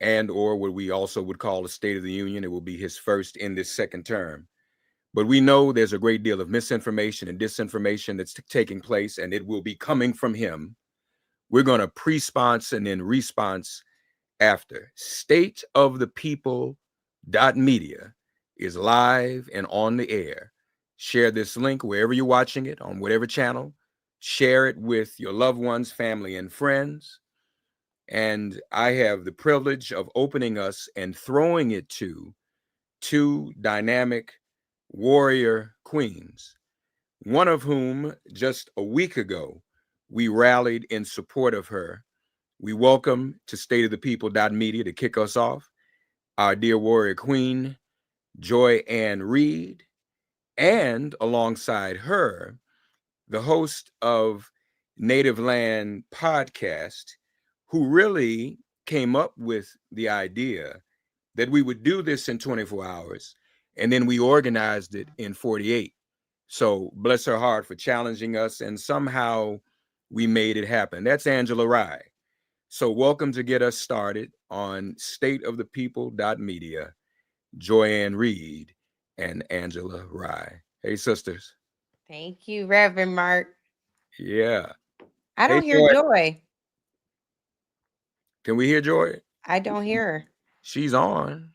and or what we also would call a State of the Union. It will be his first in this second term. But we know there's a great deal of misinformation and disinformation that's taking place, and it will be coming from him. We're going to pre-sponsor and then response after. Stateofthepeople.media is live and on the air. Share this link wherever you're watching it, on whatever channel. Share it with your loved ones, family, and friends. And I have the privilege of opening us and throwing it to two dynamic warrior queens, one of whom just a week ago we rallied in support of her. We welcome to stateofthepeople.media to kick us off our dear warrior queen, Joy Ann Reid, and alongside her, the host of Native Land Podcast, who really came up with the idea that we would do this in 24 hours, and then we organized it in 48. So bless her heart for challenging us, and somehow we made it happen. That's Angela Rye. So welcome to get us started on stateofthepeople.media, Joy Ann Reid and Angela Rye. Hey, sisters. Thank you, Reverend Mark. Yeah. I Hey, don't hear Joy. Joy. Can we hear Joy? I don't hear her. She's on.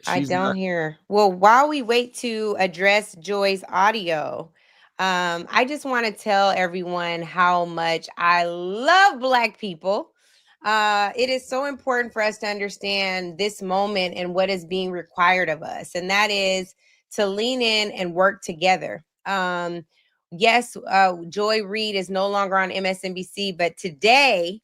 I She's don't not. hear her. Well, while we wait to address Joy's audio, I just want to tell everyone how much I love Black people. It is so important for us to understand this moment and what is being required of us, and that is to lean in and work together. Yes, Joy Reid is no longer on MSNBC, but today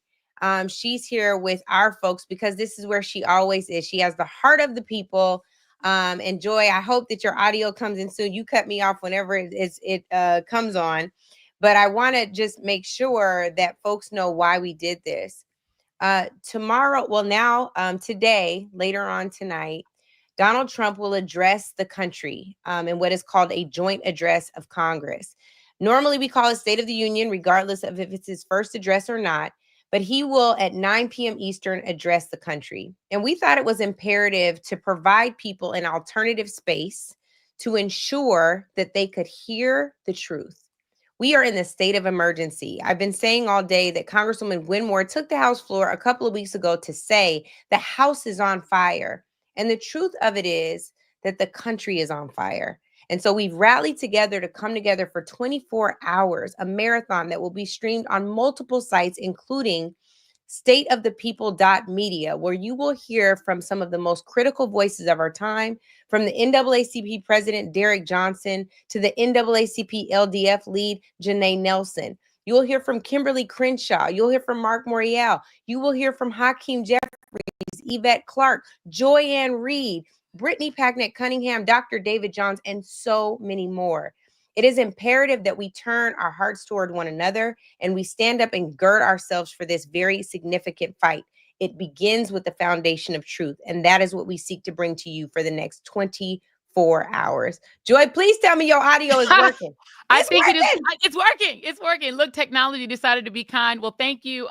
she's here with our folks because this is where she always is. She has the heart of the people. And Joy, I hope that your audio comes in soon. You cut me off whenever it comes on, but I want to just make sure that folks know why we did this. Tomorrow, well, now, today, later on tonight, Donald Trump will address the country in what is called a joint address of Congress. Normally, we call it State of the Union, regardless of if it's his first address or not. But he will, at 9 p.m. Eastern, address the country. And we thought it was imperative to provide people an alternative space to ensure that they could hear the truth. We are in the state of emergency. I've been saying all day that Congresswoman Winmore took the House floor a couple of weeks ago to say the House is on fire. And the truth of it is that the country is on fire. And so we've rallied together to come together for 24 hours, a marathon that will be streamed on multiple sites, including stateofthepeople.media, where you will hear from some of the most critical voices of our time, from the NAACP president, Derek Johnson, to the NAACP LDF lead, Janae Nelson. You will hear from Kimberly Crenshaw. You'll hear from Mark Morial. You will hear from Hakeem Jeffries, Yvette Clark, Joy Ann Reid, Brittany Packnett Cunningham, Dr. David Johns, and so many more. It is imperative that we turn our hearts toward one another and we stand up and gird ourselves for this very significant fight. It begins with the foundation of truth, and that is what we seek to bring to you for the next 24 hours. Joy, please tell me your audio is working. I think it is. It's working. It's working. Look, technology decided to be kind. Well, thank you,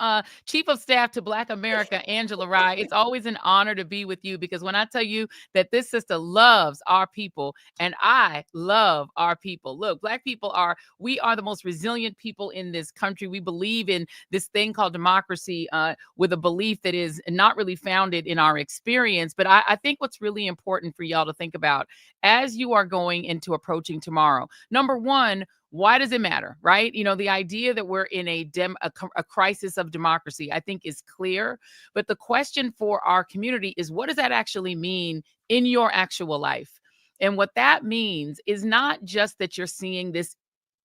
Chief of Staff to Black America, Angela Rye. It's always an honor to be with you because when I tell you that this sister loves our people and I love our people. Look, Black people we are the most resilient people in this country. We believe in this thing called democracy with a belief that is not really founded in our experience. But I think what's really important for y'all to think about as you are going into approaching tomorrow, number one, why does it matter, right? You know, the idea that we're in a crisis of democracy, I think is clear. But the question for our community is, what does that actually mean in your actual life? And what that means is not just that you're seeing this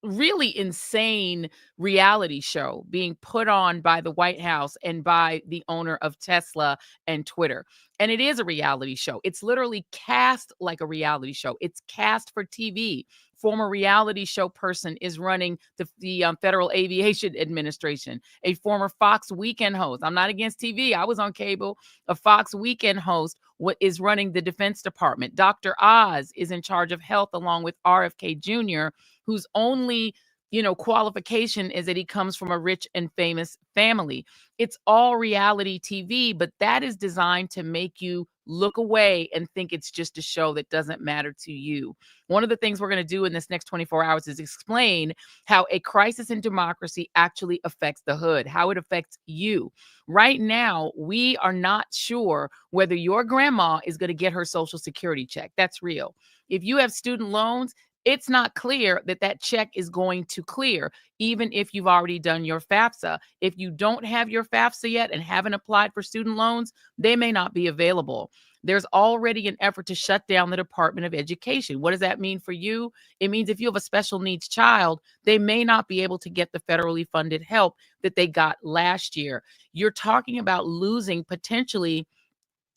really insane reality show being put on by the White House and by the owner of Tesla and Twitter. And it is a reality show. It's literally cast like a reality show. It's cast for TV. Former reality show person is running the Federal Aviation Administration. A former Fox Weekend host. I'm not against TV. I was on cable. A Fox Weekend host is running the Defense Department. Dr. Oz is in charge of health along with RFK Jr., whose only qualification is that he comes from a rich and famous family. It's all reality TV, but that is designed to make you look away and think it's just a show that doesn't matter to you. One of the things we're going to do in this next 24 hours is explain how a crisis in democracy actually affects the hood, how it affects you. Right now, we are not sure whether your grandma is going to get her Social Security check. That's real. If you have student loans, it's not clear that that check is going to clear, even if you've already done your FAFSA. If you don't have your FAFSA yet and haven't applied for student loans, they may not be available. There's already an effort to shut down the Department of Education. What does that mean for you? It means if you have a special needs child, they may not be able to get the federally funded help that they got last year. You're talking about losing potentially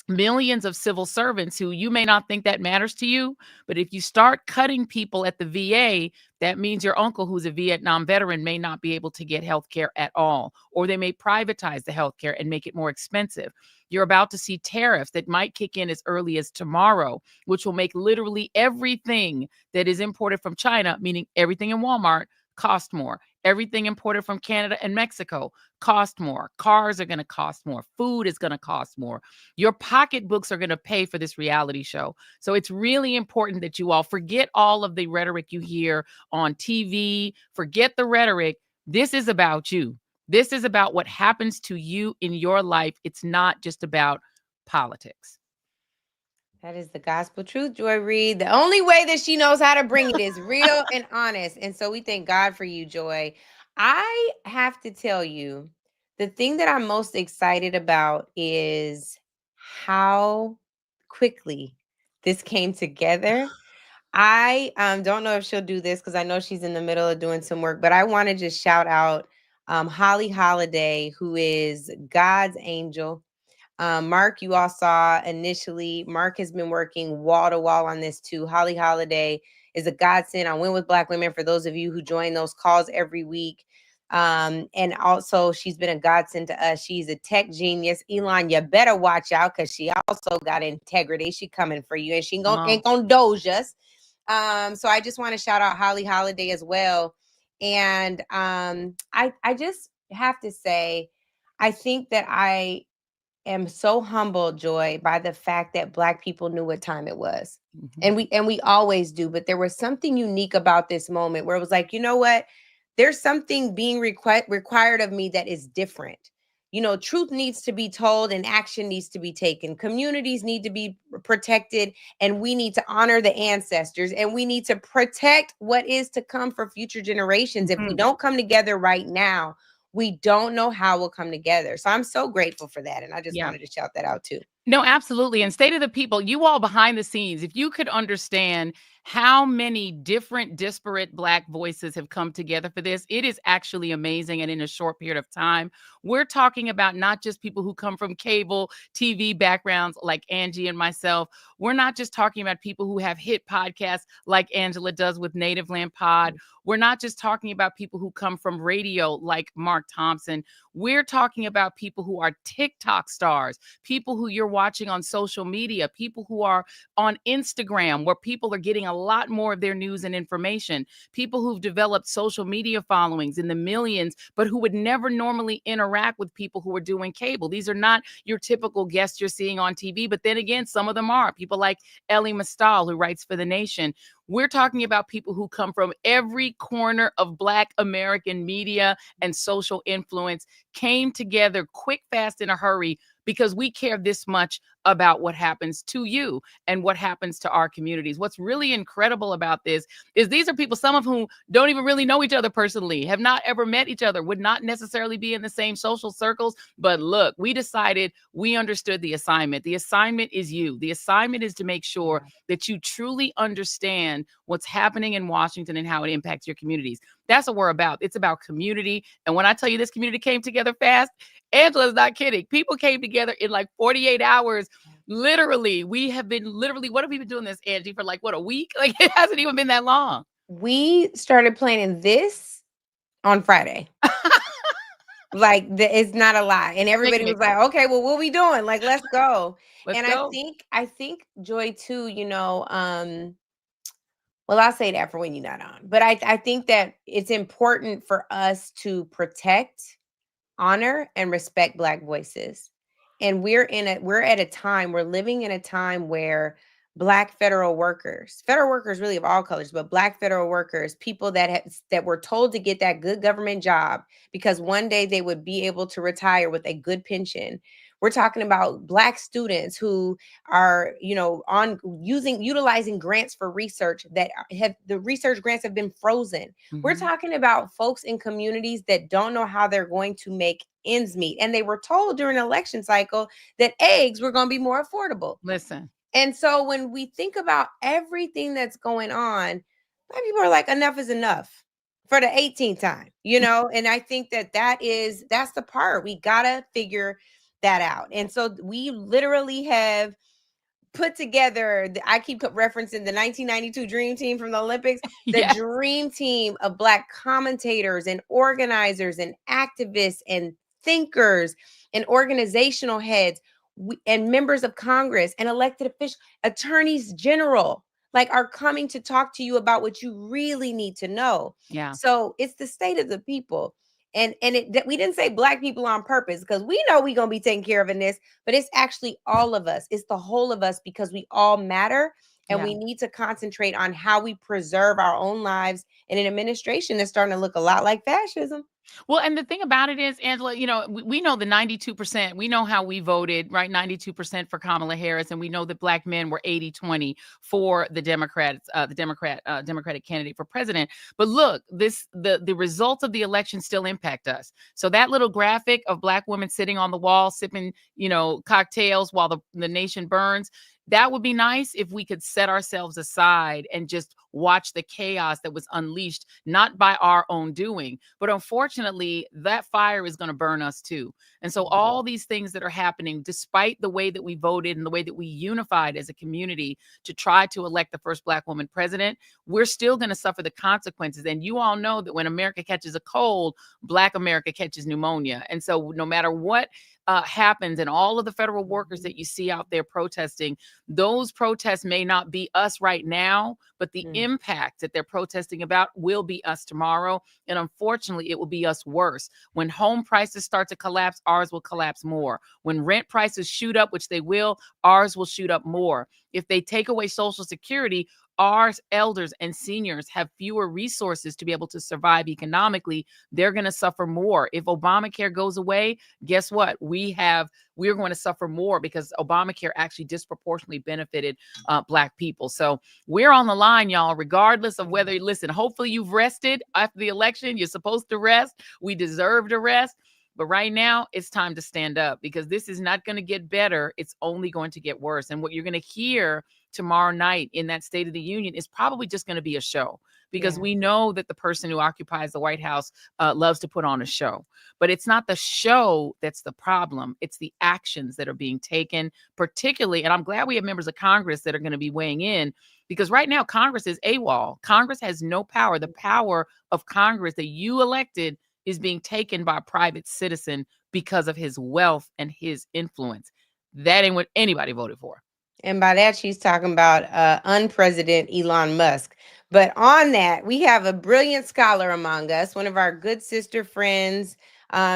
millions of civil servants who you may not think that matters to you. But if you start cutting people at the VA, that means your uncle who's a Vietnam veteran may not be able to get health care at all, or they may privatize the health care and make it more expensive. You're about to see tariffs that might kick in as early as tomorrow, which will make literally everything that is imported from China, meaning everything in Walmart, cost more. Everything imported from Canada and Mexico cost more. Cars are going to cost more. Food is going to cost more. Your pocketbooks are going to pay for this reality show. So it's really important that you all forget all of the rhetoric you hear on TV. Forget the rhetoric. This is about you. This is about what happens to you in your life. It's not just about politics. That is the gospel truth, Joy Reid. The only way that she knows how to bring it is real and honest. And so we thank God for you, Joy. I have to tell you, the thing that I'm most excited about is how quickly this came together. I don't know if she'll do this because I know she's in the middle of doing some work, but I want to just shout out Holly Holiday, who is God's angel. Mark, you all saw initially. Mark has been working wall to wall on this too. Holly Holiday is a godsend on Win with Black Women for those of you who join those calls every week. And also she's been a godsend to us. She's a tech genius. Elon, you better watch out because she also got integrity. She coming for you and she ain't gonna doge us. So I just want to shout out Holly Holiday as well. And I just have to say, I think that I am so humbled, Joy, by the fact that Black people knew what time it was. Mm-hmm. And we always do, but there was something unique about this moment where it was like, you know what? There's something being required of me that is different. Truth needs to be told and action needs to be taken. Communities need to be protected and we need to honor the ancestors and we need to protect what is to come for future generations. If we don't come together right now, we don't know how we'll come together. So I'm so grateful for that. And I just wanted to shout that out too. No, absolutely. And State of the People, you all behind the scenes, if you could understand how many different disparate Black voices have come together for this, it is actually amazing. And in a short period of time, we're talking about not just people who come from cable TV backgrounds like Angie and myself. We're not just talking about people who have hit podcasts like Angela does with Native Land Pod. We're not just talking about people who come from radio like Mark Thompson. We're talking about people who are TikTok stars, people who you're watching on social media, people who are on Instagram, where people are getting a lot more of their news and information, people who've developed social media followings in the millions, but who would never normally interact with people who are doing cable. These are not your typical guests you're seeing on TV, but then again, some of them are. People like Ellie Mastal, who writes for The Nation. We're talking about people who come from every corner of Black American media and social influence, came together quick, fast, in a hurry because we care this much about what happens to you and what happens to our communities. What's really incredible about this is these are people, some of whom don't even really know each other personally, have not ever met each other, would not necessarily be in the same social circles. But look, we decided, we understood the assignment. The assignment is you. The assignment is to make sure that you truly understand what's happening in Washington and how it impacts your communities. That's what we're about. It's about community. And when I tell you this community came together fast, Angela's not kidding. People came together in like 48 hours. Literally, what have we been doing this, Angie, for like, what, a week? Like, it hasn't even been that long. We started planning this on Friday. Like, it's not a lie. And everybody was like, okay, well, what are we doing? Like, let's go. Let's go. I think, Joy, too, Well, I'll say that for when you're not on. But I think that it's important for us to protect, honor, and respect Black voices. And we're living in a time where Black federal workers really of all colors, but Black federal workers, people that were told to get that good government job because one day they would be able to retire with a good pension. We're talking about Black students who are, on utilizing grants for research the research grants have been frozen. We're talking about folks in communities that don't know how they're going to make ends meet. And they were told during an election cycle that eggs were going to be more affordable. Listen. And so when we think about everything that's going on, Black people are like, enough is enough for the 18th time, and I think that's the part we gotta figure that out. And so we literally have put together, I keep referencing the 1992 Dream Team from the Olympics, the dream team of Black commentators and organizers and activists and thinkers and organizational heads and members of Congress and elected officials, attorneys general, are coming to talk to you about what you really need to know. Yeah. So it's the state of the people. And we didn't say Black people on purpose because we know we're going to be taken care of in this, but it's actually all of us. It's the whole of us because we all matter. And we need to concentrate on how we preserve our own lives in an administration that's starting to look a lot like fascism. Well, and the thing about it is, Angela, we know the 92%, we know how we voted, right? 92% for Kamala Harris. And we know that Black men were 80-20 for the Democratic candidate for president. But look, the results of the election still impact us. So that little graphic of Black women sitting on the wall, sipping, cocktails while the nation burns, that would be nice if we could set ourselves aside and just watch the chaos that was unleashed, not by our own doing. But unfortunately, that fire is going to burn us too. And so all these things that are happening, despite the way that we voted and the way that we unified as a community to try to elect the first Black woman president, we're still going to suffer the consequences. And you all know that when America catches a cold, Black America catches pneumonia. And so no matter what happens, and all of the federal workers that you see out there protesting, those protests may not be us right now, but the impact that they're protesting about will be us tomorrow. And unfortunately, it will be us worse. When home prices start to collapse, ours will collapse more. When rent prices shoot up, which they will, ours will shoot up more. If they take away Social Security, our elders and seniors have fewer resources to be able to survive economically. They're going to suffer more. If Obamacare goes away, guess what? We're going to suffer more because Obamacare actually disproportionately benefited Black people. So we're on the line, y'all, regardless of whether, listen, hopefully you've rested after the election. You're supposed to rest. We deserve to rest. But right now, it's time to stand up because this is not going to get better. It's only going to get worse. And what you're going to hear tomorrow night in that State of the Union is probably just going to be a show because we know that the person who occupies the White House loves to put on a show. But it's not the show that's the problem. It's the actions that are being taken, particularly. And I'm glad we have members of Congress that are going to be weighing in because right now, Congress is AWOL. Congress has no power. The power of Congress that you elected is being taken by a private citizen because of his wealth and his influence. That ain't what anybody voted for. And by that, she's talking about unpresident Elon Musk. But on that, we have a brilliant scholar among us, one of our good sister friends.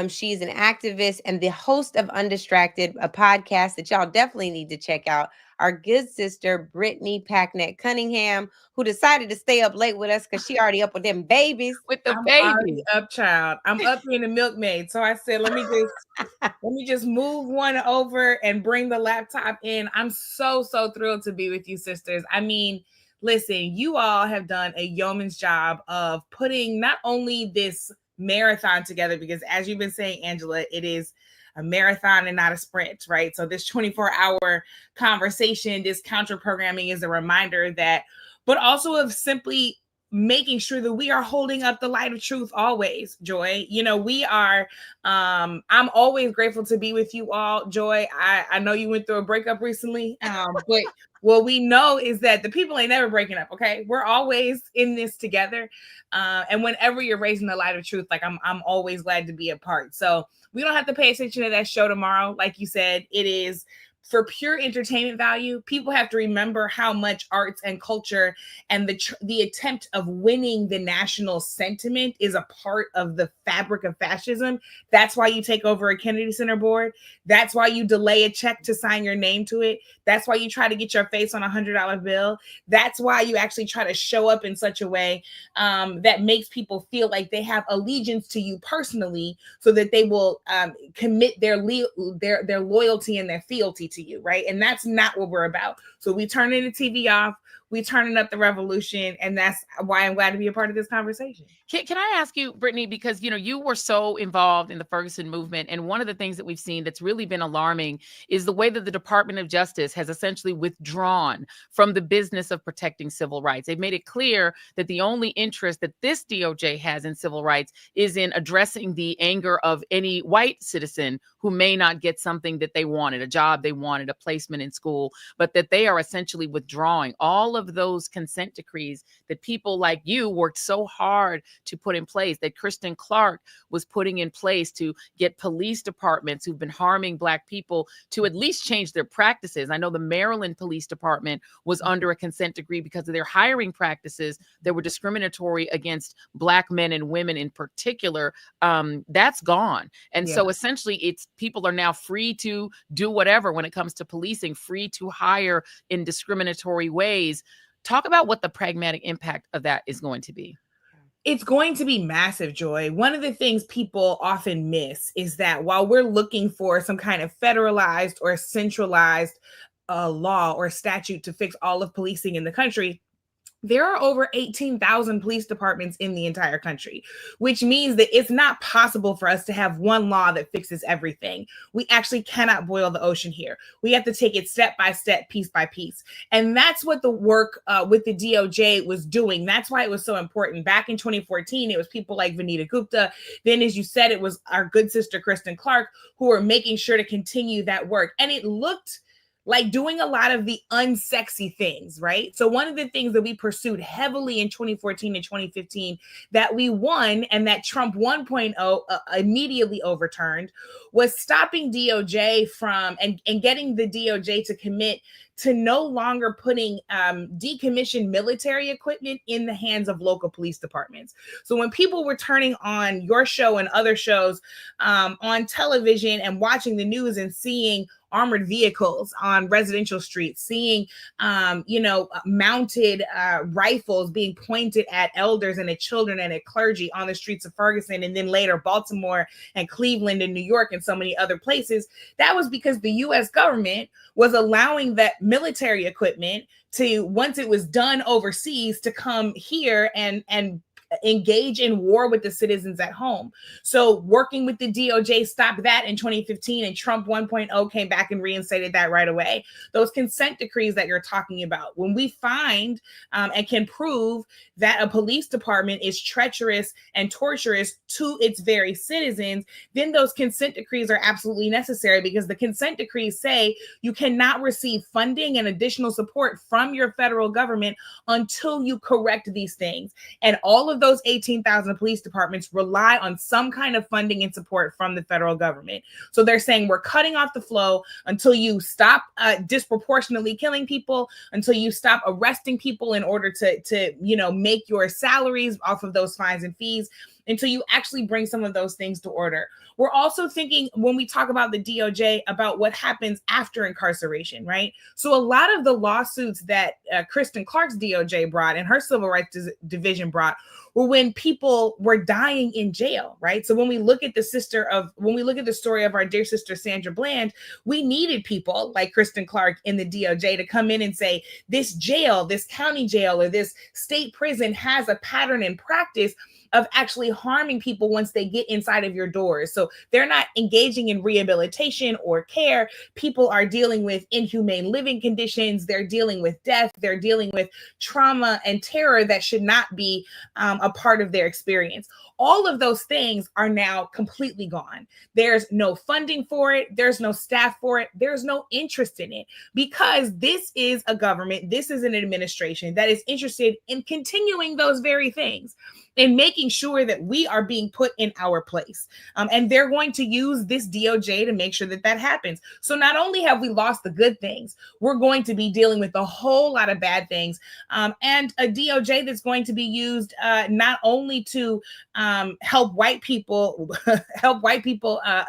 She's an activist and the host of Undistracted, a podcast that y'all definitely need to check out. Our good sister, Brittany Packnett Cunningham, who decided to stay up late with us because she already up with them babies. With the I'm babies. already up, child. I'm up being a milkmaid. So I said, let me just move one over and bring the laptop in. I'm so thrilled to be with you, sisters. I mean, listen, you all have done a yeoman's job of putting not only this marathon together, because as you've been saying, Angela, it is a marathon and not a sprint, right? So this 24-hour conversation, this counter programming is a reminder that, but also of simply making sure that we are holding up the light of truth always, Joy. We are, I'm always grateful to be with you all, Joy. I know you went through a breakup recently, but what we know is that the people ain't never breaking up, okay? We're always in this together. And whenever you're raising the light of truth, like I'm always glad to be a part. So we don't have to pay attention to that show tomorrow. Like you said, it is for pure entertainment value, people have to remember how much arts and culture and the attempt of winning the national sentiment is a part of the fabric of fascism. That's why you take over a Kennedy Center board. That's why you delay a check to sign your name to it. That's why you try to get your face on a $100 bill. That's why you actually try to show up in such a way that makes people feel like they have allegiance to you personally, so that they will commit their loyalty and their fealty to you, right? And that's not what we're about. So we turning the TV off, we turning up the revolution, and that's why I'm glad to be a part of this conversation. Can I ask you, Brittany, because you were so involved in the Ferguson movement, and one of the things that we've seen that's really been alarming is the way that the Department of Justice has essentially withdrawn from the business of protecting civil rights. They've made it clear that the only interest that this DOJ has in civil rights is in addressing the anger of any white citizen who may not get something that they wanted, a job they wanted, a placement in school, but that they are essentially withdrawing all of those consent decrees that people like you worked so hard to put in place, that Kristen Clark was putting in place to get police departments who've been harming Black people to at least change their practices. I know the Maryland Police Department was under a consent decree because of their hiring practices that were discriminatory against Black men and women in particular. That's gone. And so essentially it's people are now free to do whatever when it comes to policing, free to hire in discriminatory ways. Talk about what the pragmatic impact of that is going to be. It's going to be massive, Joy. One of the things people often miss is that while we're looking for some kind of federalized or centralized law or statute to fix all of policing in the country, there are over 18,000 police departments in the entire country, which means that it's not possible for us to have one law that fixes everything. We actually cannot boil the ocean here. We have to take it step by step, piece by piece. And that's what the work with the DOJ was doing. That's why it was so important. Back in 2014, it was people like Vanita Gupta. Then, as you said, it was our good sister, Kristen Clark, who were making sure to continue that work. And it looked like doing a lot of the unsexy things, right? So one of the things that we pursued heavily in 2014 and 2015 that we won and that Trump 1.0 immediately overturned was stopping DOJ from and getting the DOJ to commit to no longer putting decommissioned military equipment in the hands of local police departments. So when people were turning on your show and other shows on television and watching the news and seeing armored vehicles on residential streets, seeing, mounted rifles being pointed at elders and at children and at clergy on the streets of Ferguson, and then later Baltimore and Cleveland and New York and so many other places, that was because the U.S. government was allowing that military equipment to, once it was done overseas, to come here and engage in war with the citizens at home. So working with the DOJ stopped that in 2015, and Trump 1.0 came back and reinstated that right away. Those consent decrees that you're talking about, when we find and can prove that a police department is treacherous and torturous to its very citizens, then those consent decrees are absolutely necessary, because the consent decrees say you cannot receive funding and additional support from your federal government until you correct these things. And all of those 18,000 police departments rely on some kind of funding and support from the federal government. So they're saying we're cutting off the flow until you stop disproportionately killing people, until you stop arresting people in order to make your salaries off of those fines and fees, until you actually bring some of those things to order. We're also thinking, when we talk about the DOJ, about what happens after incarceration, right? So a lot of the lawsuits that Kristen Clark's DOJ brought and her civil rights division brought were when people were dying in jail, right? So when we look at the story of our dear sister Sandra Bland, we needed people like Kristen Clark in the DOJ to come in and say, this jail, this county jail, or this state prison has a pattern and practice of actually harming people once they get inside of your doors. So they're not engaging in rehabilitation or care. People are dealing with inhumane living conditions. They're dealing with death. They're dealing with trauma and terror that should not be a part of their experience. All of those things are now completely gone. There's no funding for it. There's no staff for it. There's no interest in it, because this is a government, this is an administration that is interested in continuing those very things. in making sure that we are being put in our place. And they're going to use this DOJ to make sure that that happens. So not only have we lost the good things, we're going to be dealing with a whole lot of bad things, and a DOJ that's going to be used not only to help white people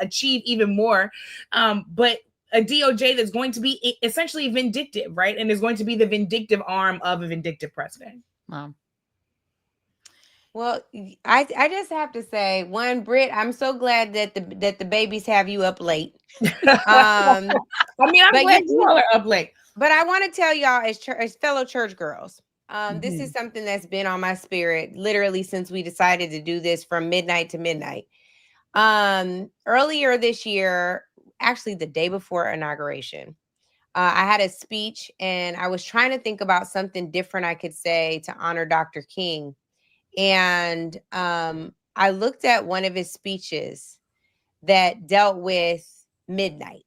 achieve even more, but a DOJ that's going to be essentially vindictive, right? And is going to be the vindictive arm of a vindictive president. Wow. Well, I just have to say, one, Britt, I'm so glad that the babies have you up late. I mean, I'm glad you all are up late. But I want to tell y'all, as fellow church girls, this is something that's been on my spirit literally since we decided to do this from midnight to midnight. Earlier this year, actually the day before inauguration, I had a speech and I was trying to think about something different I could say to honor Dr. King. And I looked at one of his speeches that dealt with midnight.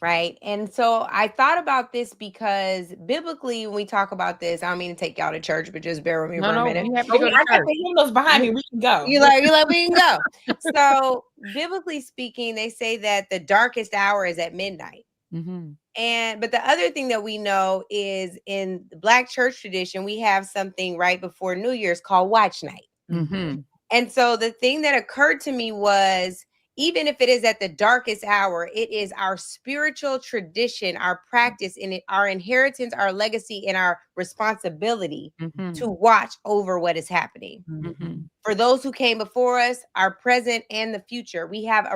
Right. And so I thought about this because biblically, when we talk about this, I don't mean to take y'all to church, but just bear with me for a minute. I got the hymnals behind me. We can go. You like we can go. So biblically speaking, they say that the darkest hour is at midnight. But the other thing that we know is in the Black church tradition, we have something right before New Year's called watch night. And so the thing that occurred to me was, even if it is at the darkest hour, it is our spiritual tradition, our practice in it, our inheritance, our legacy, and our responsibility to watch over what is happening. For those who came before us, our present and the future, we have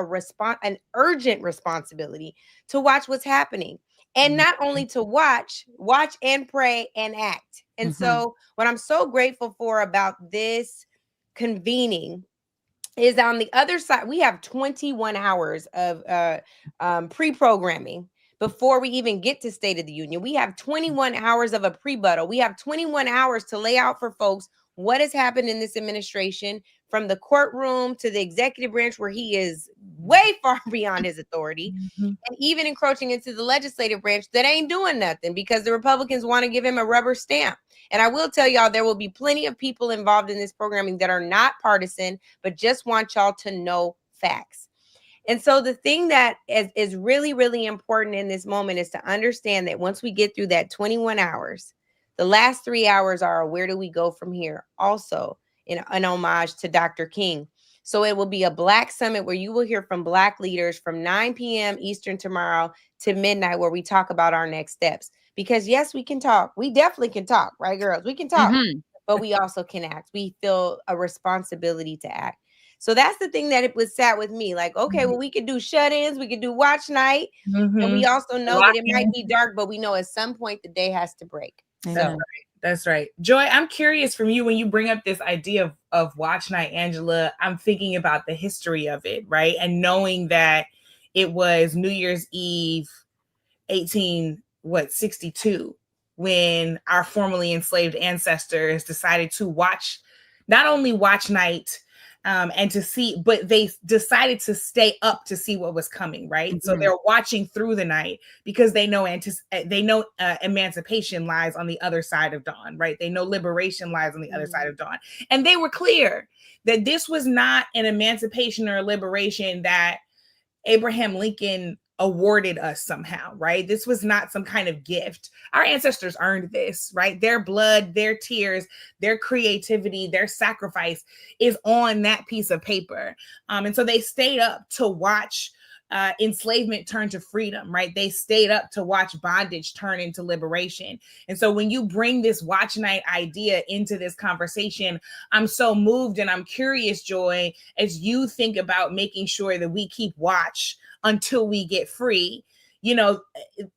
an urgent responsibility to watch what's happening. And not only to watch and pray and act. And so what I'm so grateful for about this convening is on the other side, we have 21 hours of pre-programming before we even get to State of the Union. We have 21 hours of a pre-buttal. We have 21 hours to lay out for folks what has happened in this administration, from the courtroom to the executive branch, where he is way far beyond his authority, and even encroaching into the legislative branch that ain't doing nothing because the Republicans want to give him a rubber stamp. And I will tell y'all, there will be plenty of people involved in this programming that are not partisan, but just want y'all to know facts. And so the thing that is really, really important in this moment is to understand that once we get through that 21 hours, the last 3 hours are where do we go from here? Also, in an homage to Dr. King. So it will be a Black summit where you will hear from Black leaders from 9 p.m. Eastern tomorrow to midnight, where we talk about our next steps. Because yes, we can talk. We definitely can talk, right, girls? We can talk, but we also can act. We feel a responsibility to act. So that's the thing that it was sat with me. Like, okay, well, we could do shut-ins, we could do watch night, and we also know that it might be dark, but we know at some point the day has to break. That's right. Joy, I'm curious from you, when you bring up this idea of watch night, Angela, I'm thinking about the history of it, right? And knowing that it was New Year's Eve, 1862, when our formerly enslaved ancestors decided to watch, not only watch night, and to see, but they decided to stay up to see what was coming, right? So they're watching through the night because they know emancipation lies on the other side of dawn, right? They know liberation lies on the other side of dawn. And they were clear that this was not an emancipation or a liberation that Abraham Lincoln awarded us somehow, right? This was not some kind of gift. Our ancestors earned this, right? Their blood, their tears, their creativity, their sacrifice is on that piece of paper. And so they stayed up to watch enslavement turn to freedom, right? They stayed up to watch bondage turn into liberation. And so when you bring this watch night idea into this conversation, I'm so moved, and I'm curious, Joy, as you think about making sure that we keep watch until we get free. You know,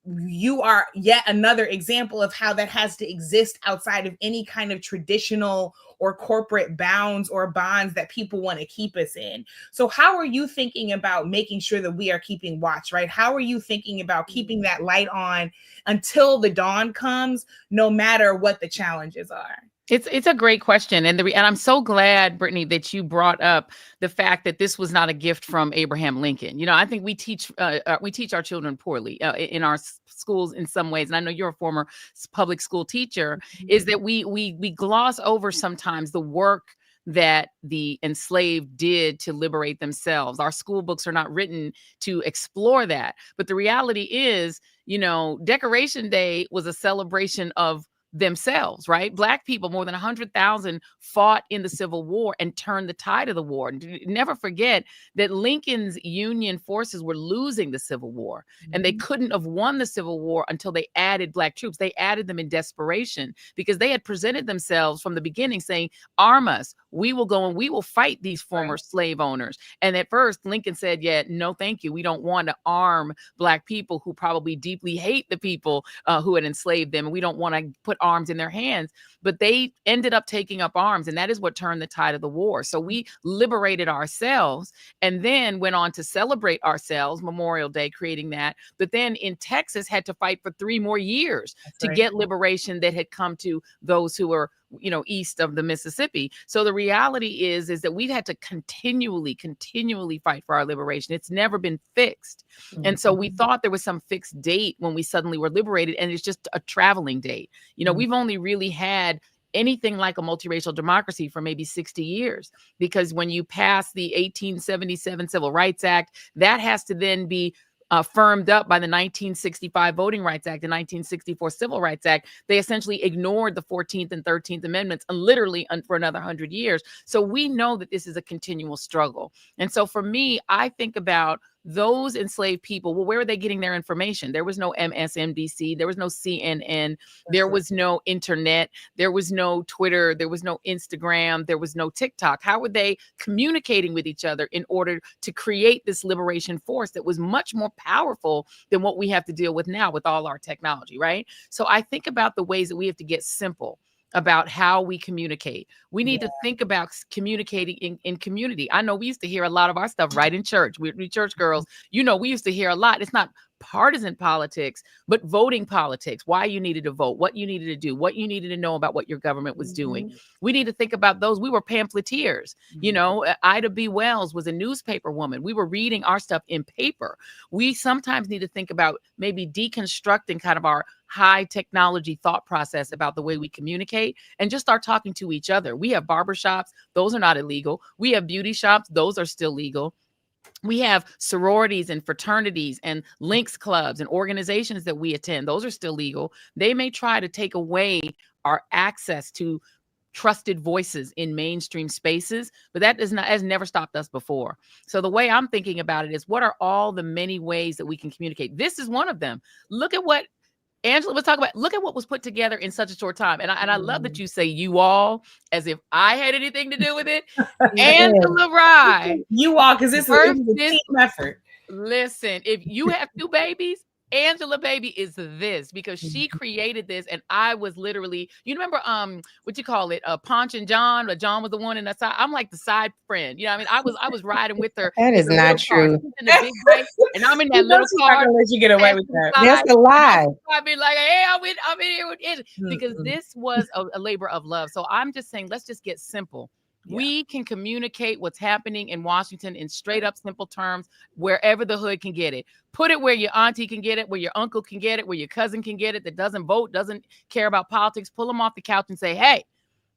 you are yet another example of how that has to exist outside of any kind of traditional or corporate bounds or bonds that people want to keep us in. So how are you thinking about making sure that we are keeping watch, right? How are you thinking about keeping that light on until the dawn comes, no matter what the challenges are? It's a great question, and I'm so glad, Brittany, that you brought up the fact that this was not a gift from Abraham Lincoln. You know, I think we teach our children poorly in our schools in some ways, and I know you're a former public school teacher. Is that we gloss over sometimes the work that the enslaved did to liberate themselves. Our school books are not written to explore that, but the reality is, you know, Decoration Day was a celebration of themselves, right? Black people, more than 100,000, fought in the Civil War and turned the tide of the war. And never forget that Lincoln's Union forces were losing the Civil War, and they couldn't have won the Civil War until they added Black troops. They added them in desperation because they had presented themselves from the beginning saying, arm us, we will go and we will fight these former slave owners. And at first, Lincoln said, yeah, no, thank you. We don't want to arm Black people who probably deeply hate the people who had enslaved them. And we don't want to put arms in their hands. But they ended up taking up arms, and that is what turned the tide of the war. So we liberated ourselves and then went on to celebrate ourselves, Memorial Day, creating that. But then in Texas had to fight for 3 more years to get liberation that had come to those who were, you know, east of the Mississippi. So the reality is that we've had to continually fight for our liberation. It's never been fixed. And so we thought there was some fixed date when we suddenly were liberated, and it's just a traveling date. You know, we've only really had anything like a multiracial democracy for maybe 60 years, because when you pass the 1877 Civil Rights Act, that has to then be firmed up by the 1965 Voting Rights Act, the 1964 Civil Rights Act. They essentially ignored the 14th and 13th Amendments and literally for another 100 years. So we know that this is a continual struggle. And so for me, I think about those enslaved people. Well, where are they getting their information? There was no MSNBC. There was no CNN. There was no internet. There was no Twitter. There was no Instagram. There was no TikTok. How were they communicating with each other in order to create this liberation force that was much more powerful than what we have to deal with now with all our technology, right? So I think about the ways that we have to get simple about how we communicate. We need to think about communicating in community. I know we used to hear a lot of our stuff right in church. We church girls, you know, we used to hear a lot. It's not partisan politics, but voting politics, why you needed to vote, what you needed to do, what you needed to know about what your government was doing. We need to think about those. We were pamphleteers. You know, Ida B. Wells was a newspaper woman. We were reading our stuff in paper. We sometimes need to think about maybe deconstructing kind of our high technology thought process about the way we communicate and just start talking to each other. We have barbershops. Those are not illegal. We have beauty shops. Those are still legal. We have sororities and fraternities and links clubs and organizations that we attend. Those are still legal. They may try to take away our access to trusted voices in mainstream spaces, but that has never stopped us before. So the way I'm thinking about it is, what are all the many ways that we can communicate? This is one of them. Look at what Angela was talking about. Look at what was put together in such a short time. And I love that you say you all as if I had anything to do with it. Angela Rye. You all, because it was a team effort. Listen, if you have 2 babies, Angela baby is this, because she created this, and I was literally, you remember what you call it, Ponch and John, but John was the one in the side. I'm like the side friend, you know what I mean? I was riding with her. That is not true. In the big bike, and I'm in that little car. I'm gonna let you get away with that. That's a lie. I've been like, hey, I'm in here with it, because this was a labor of love. So I'm just saying, let's just get simple. We can communicate what's happening in Washington in straight up simple terms, wherever the hood can get it. Put it where your auntie can get it, where your uncle can get it, where your cousin can get it, that doesn't vote, doesn't care about politics. Pull them off the couch and say, hey,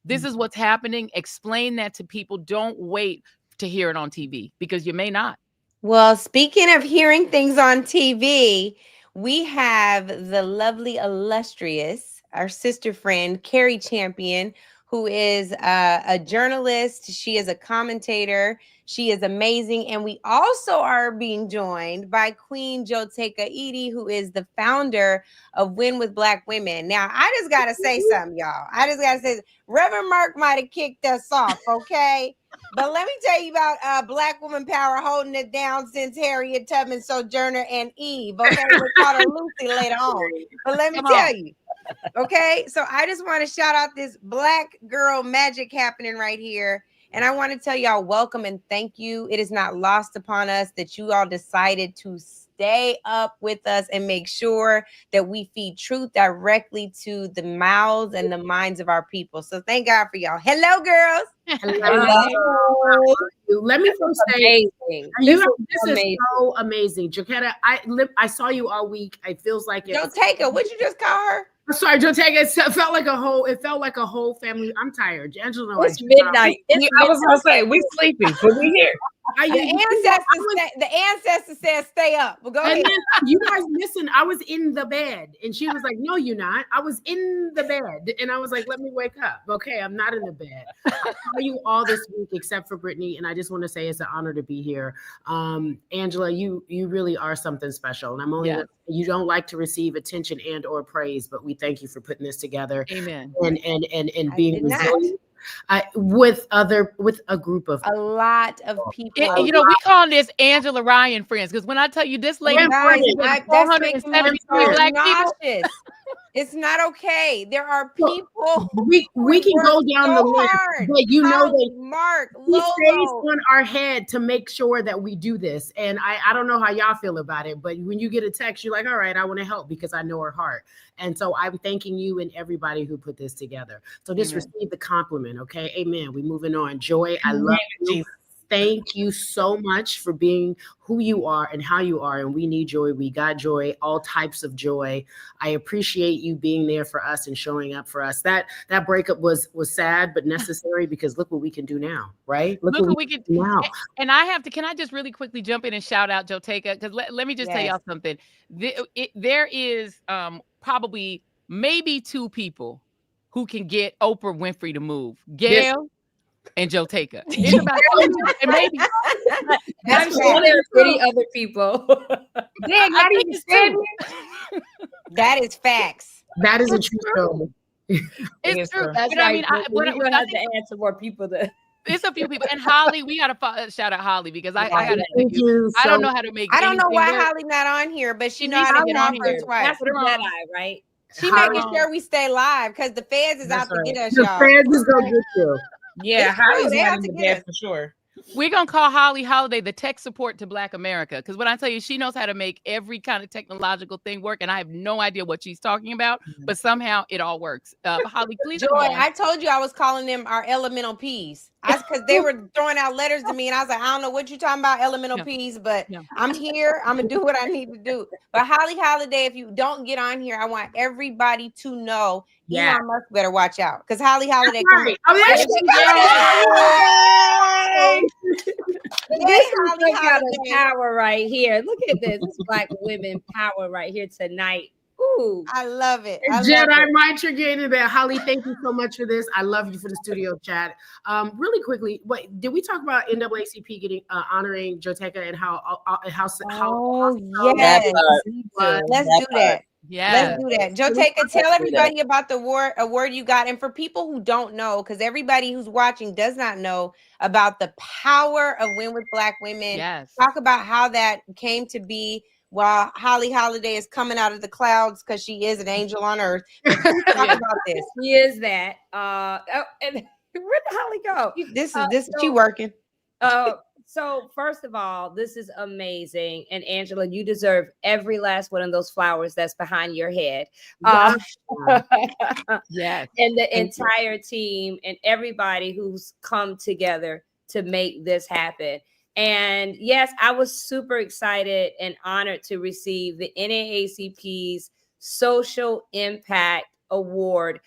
this is what's happening. Explain that to people. Don't wait to hear it on TV, because you may not. Well, speaking of hearing things on TV, we have the lovely, illustrious, our sister friend, Carrie Champion, who is a journalist. She is a commentator. She is amazing. And we also are being joined by Queen Joteka Edie, who is the founder of Win with Black Women. Now, I just got to say something, y'all. I just got to say, Reverend Mark might have kicked us off, okay? But let me tell you about Black Woman Power holding it down since Harriet Tubman, Sojourner, and Eve. Okay, we'll call her Lucy later on. But let me tell you. Okay, so I just want to shout out this Black girl magic happening right here. And I want to tell y'all welcome and thank you. It is not lost upon us that you all decided to stay up with us and make sure that we feed truth directly to the mouths and the minds of our people. So thank God for y'all. Hello, girls. Hello. Let me first say, amazing. This is so amazing. Jaquetta, I saw you all week. It feels like it. Joteka, what'd you just call her? I'm sorry, Joteka. It felt like a whole family. I'm tired. Angela, it's midnight. I was gonna say we sleepy, but we here. The ancestor said stay up. Well, go ahead. You guys listen, I was in the bed and she was like, no, you're not. I was in the bed and I was like, let me wake up. Okay, I'm not in the bed. I saw you all this week except for Brittany, and I just want to say it's an honor to be here. Angela, you really are something special, and I'm only you don't like to receive attention and or praise, but we thank you for putting this together. Amen. And being resilient. With a group of a lot of people. We call this Angela Ryan friends, because when I tell you this lady, that's 473 Black people. It's not okay. There are people. We can go down the list, but you know that Mark he stays on our head to make sure that we do this. And I don't know how y'all feel about it, but when you get a text, you're like, all right, I want to help because I know her heart. And so I'm thanking you and everybody who put this together. So just receive the compliment, okay? Amen. We're moving on. Joy, I love you. Thank you so much for being who you are and how you are. And we need joy. We got joy, all types of joy. I appreciate you being there for us and showing up for us. That breakup was sad, but necessary, because look what we can do now, right? Look what we can do now. And can I just really quickly jump in and shout out Joteka? Because let me just tell y'all something. There is probably maybe two people who can get Oprah Winfrey to move. Gail and Joteka. It's about and maybe I'm sure there are many other people. That is facts. That is a true story. It's true. That's right. We're gonna have to add some more people. It's a few people. And Holly, we gotta shout out Holly, because I don't know how to make. I don't know why Holly not on here, but she knows how to get on here twice. That's the Jedi, right? She making sure we stay live because the feds is out to get us, y'all. The feds is gonna get you. Yeah, Holly's not in the bed for sure. We're going to call Holly Holiday the tech support to Black America. Because when I tell you, she knows how to make every kind of technological thing work. And I have no idea what she's talking about, but somehow it all works. Holly, please. Joy, I told you I was calling them our elemental P's. Because they were throwing out letters to me. And I was like, I don't know what you're talking about, elemental P's, but I'm here. I'm going to do what I need to do. But Holly Holiday, if you don't get on here, I want everybody to know Elon Musk better watch out. Because Holly Holiday coming. This is power right here. Look at this. This Black women power right here tonight. Ooh, I love it. Jedi Mind, you're getting that. Holly, thank you so much for this. I love you for the studio chat. Really quickly, did we talk about NAACP getting honoring Joteka and how yes. Let's do that. Yeah, let's do that. Joteka, tell everybody about the award you got. And for people who don't know, because everybody who's watching does not know about the power of Win with Black Women. Yes. Talk about how that came to be while Holly Holiday is coming out of the clouds because she is an angel on earth. Talk about this. She is that. And where did Holly go? This she working. So first of all, this is amazing. And Angela, you deserve every last one of those flowers that's behind your head. Yes. And the entire team and everybody who's come together to make this happen. And yes, I was super excited and honored to receive the NAACP's Social Impact Award.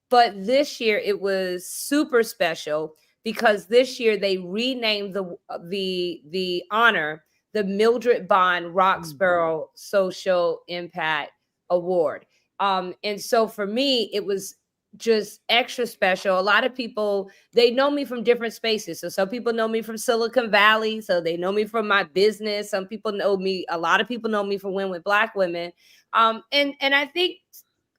But this year it was super special because this year they renamed the honor the Mildred Bond Roxborough Social Impact Award. And so for me, it was just extra special. A lot of people, they know me from different spaces. So some people know me from Silicon Valley. So they know me from my business. Some people know me. A lot of people know me from Win with Black Women. And I think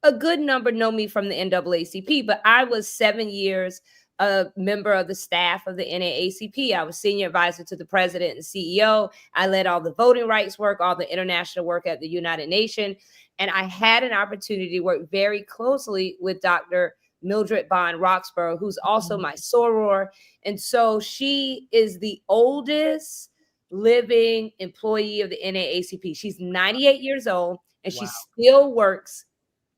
a good number know me from the NAACP, but I was 7 years a member of the staff of the NAACP. I was senior advisor to the president and CEO. I led all the voting rights work, all the international work at the United Nations. And I had an opportunity to work very closely with Dr. Mildred Bond Roxborough, who's also my soror. And so she is the oldest living employee of the NAACP. She's 98 years old and she Wow. still works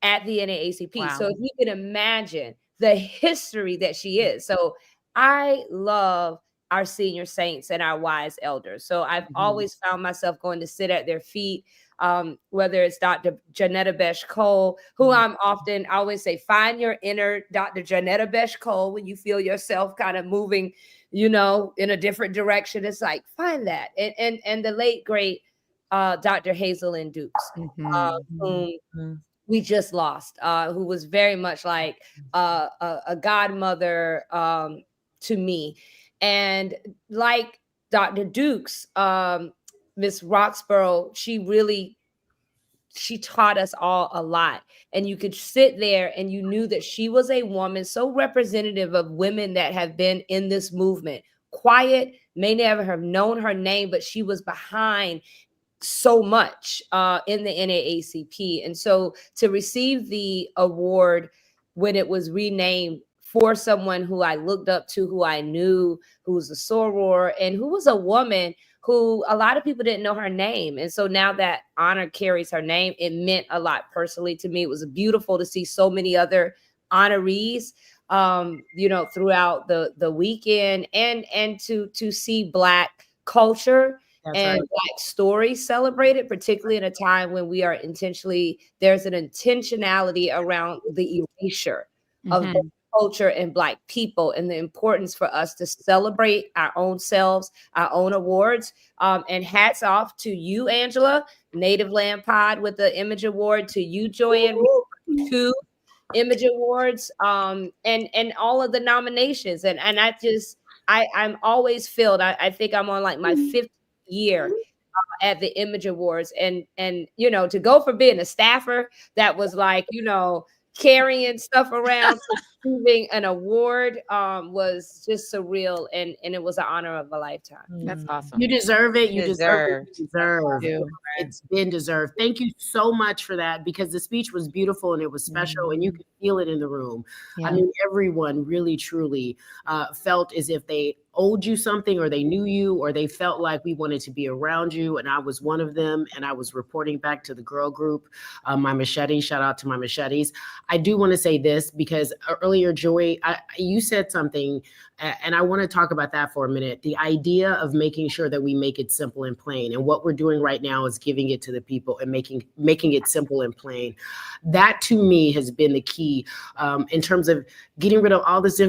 at the NAACP. Wow. So if you can imagine the history that she is. So I love our senior saints and our wise elders. So I've always found myself going to sit at their feet, whether it's Dr. Janetta Besh Cole, who I always say, find your inner Dr. Janetta Besh Cole when you feel yourself kind of moving, in a different direction. It's like, find that. And the late, great Dr. Hazelyn Dukes, whom we just lost, who was very much like a godmother to me. And like Dr. Dukes, Miss Roxborough, she taught us all a lot. And you could sit there and you knew that she was a woman so representative of women that have been in this movement. Quiet, may never have known her name, but she was behind so much in the NAACP. And so to receive the award when it was renamed for someone who I looked up to, who I knew, who was a soror, and who was a woman who a lot of people didn't know her name. And so now that honor carries her name, it meant a lot personally to me. It was beautiful to see so many other honorees throughout the weekend, and to see Black culture and Black stories celebrated, particularly in a time when there's an intentionality around the erasure of Black culture and Black people, and the importance for us to celebrate our own selves, our own awards. And hats off to you, Angela, Native Land Pod with the Image Award, to you, Joy, and 2 Image Awards, and all of the nominations. And I'm always filled. I think I'm on like my 5th year at the Image Awards, and to go from being a staffer that was like, carrying stuff around to receiving an award was just surreal, and it was an honor of a lifetime. That's awesome. You deserve it. You deserve it. You It's been deserved. Thank you so much for that, because the speech was beautiful and it was special, and you could feel it in the room. Yeah. I mean, everyone really, truly felt as if they owed you something, or they knew you, or they felt like we wanted to be around you. And I was one of them. And I was reporting back to the girl group, my machete, shout out to my machetes. I do want to say this, because earlier, Joy, you said something, and I want to talk about that for a minute. The idea of making sure that we make it simple and plain. And what we're doing right now is giving it to the people and making it simple and plain. That to me has been the key in terms of getting rid of all this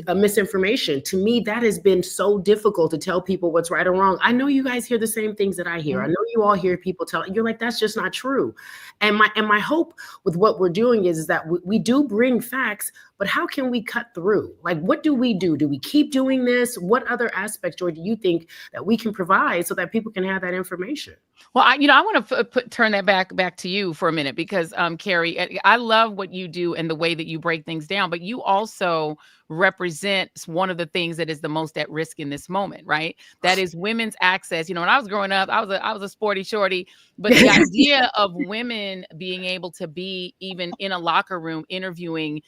misinformation. To me, that has been so difficult to tell people what's right or wrong. I know you guys hear the same things that I hear. I know you all hear people you're like, that's just not true. And my hope with what we're doing is that we do bring facts, but how can we cut through? Like, what do we do? Do we keep doing this? What other aspects, Joy, do you think that we can provide so that people can have that information? Well, I want to turn that back to you for a minute, because Carrie, I love what you do and the way that you break things down, but you also represent one of the things that is the most at risk in this moment, right? That is women's access. When I was growing up, I was a sporty shorty, but the idea of women being able to be even in a locker room interviewing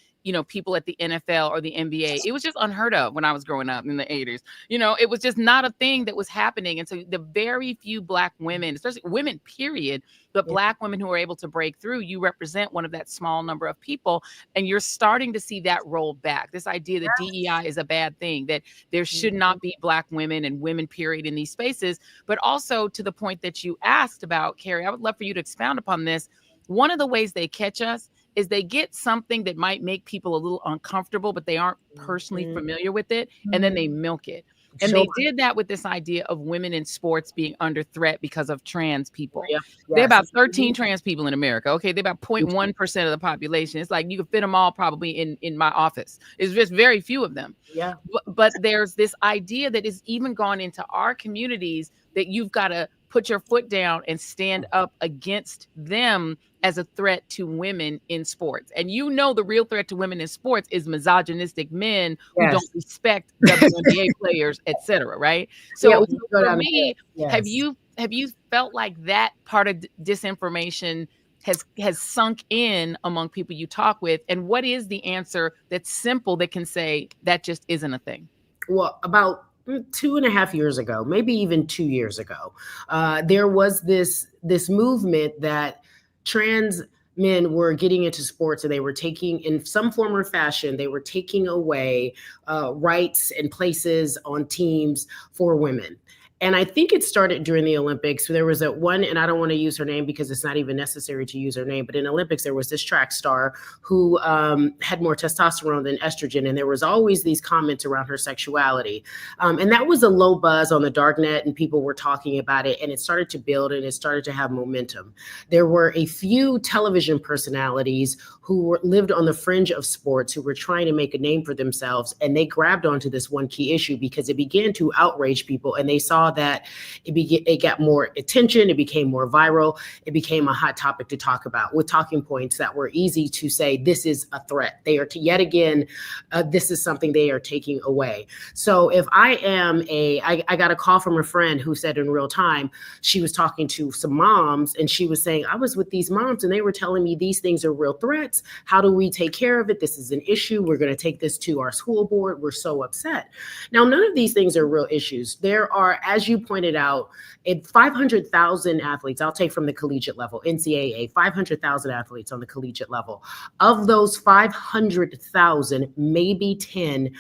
people at the NFL or the NBA, it was just unheard of when I was growing up in the 80s. It was just not a thing that was happening. And so the very few Black women, especially women, period, but Black women who are able to break through, you represent one of that small number of people. And you're starting to see that roll back. This idea that DEI is a bad thing, that there should not be Black women and women, period, in these spaces. But also to the point that you asked about, Carrie, I would love for you to expound upon this. One of the ways they catch us is they get something that might make people a little uncomfortable, but they aren't personally familiar with it, and then they milk it. And they did that with this idea of women in sports being under threat because of trans people. Yeah. There are about 13 trans people in America. Okay, they're about 0.1% of the population. It's like you could fit them all probably in my office. It's just very few of them. Yeah. But there's this idea that is even gone into our communities that you've got to put your foot down and stand up against them as a threat to women in sports. And the real threat to women in sports is misogynistic men who don't respect WNBA players, etc. Right? So for me, have you felt like that part of disinformation has sunk in among people you talk with? And what is the answer that's simple that can say that just isn't a thing? Well, about 2.5 years ago, maybe even 2 years ago, there was this movement that trans men were getting into sports, and they were taking, in some form or fashion, they were taking away rights and places on teams for women. And I think it started during the Olympics. There was a one, and I don't want to use her name because it's not even necessary to use her name, but in Olympics, there was this track star who had more testosterone than estrogen. And there was always these comments around her sexuality. And that was a low buzz on the dark net, and people were talking about it, and it started to build, and it started to have momentum. There were a few television personalities who lived on the fringe of sports, who were trying to make a name for themselves. And they grabbed onto this one key issue because it began to outrage people, and they saw that it got more attention, it became more viral, it became a hot topic to talk about, with talking points that were easy to say, this is a threat. They are yet again, this is something they are taking away. So if I got a call from a friend who said in real time, she was talking to some moms, and she was saying, I was with these moms and they were telling me these things are real threats. How do we take care of it? This is an issue. We're going to take this to our school board. We're so upset. Now, none of these things are real issues. There are, as you pointed out, 500,000 athletes, I'll take from the collegiate level, NCAA, 500,000 athletes on the collegiate level. Of those 500,000, maybe 10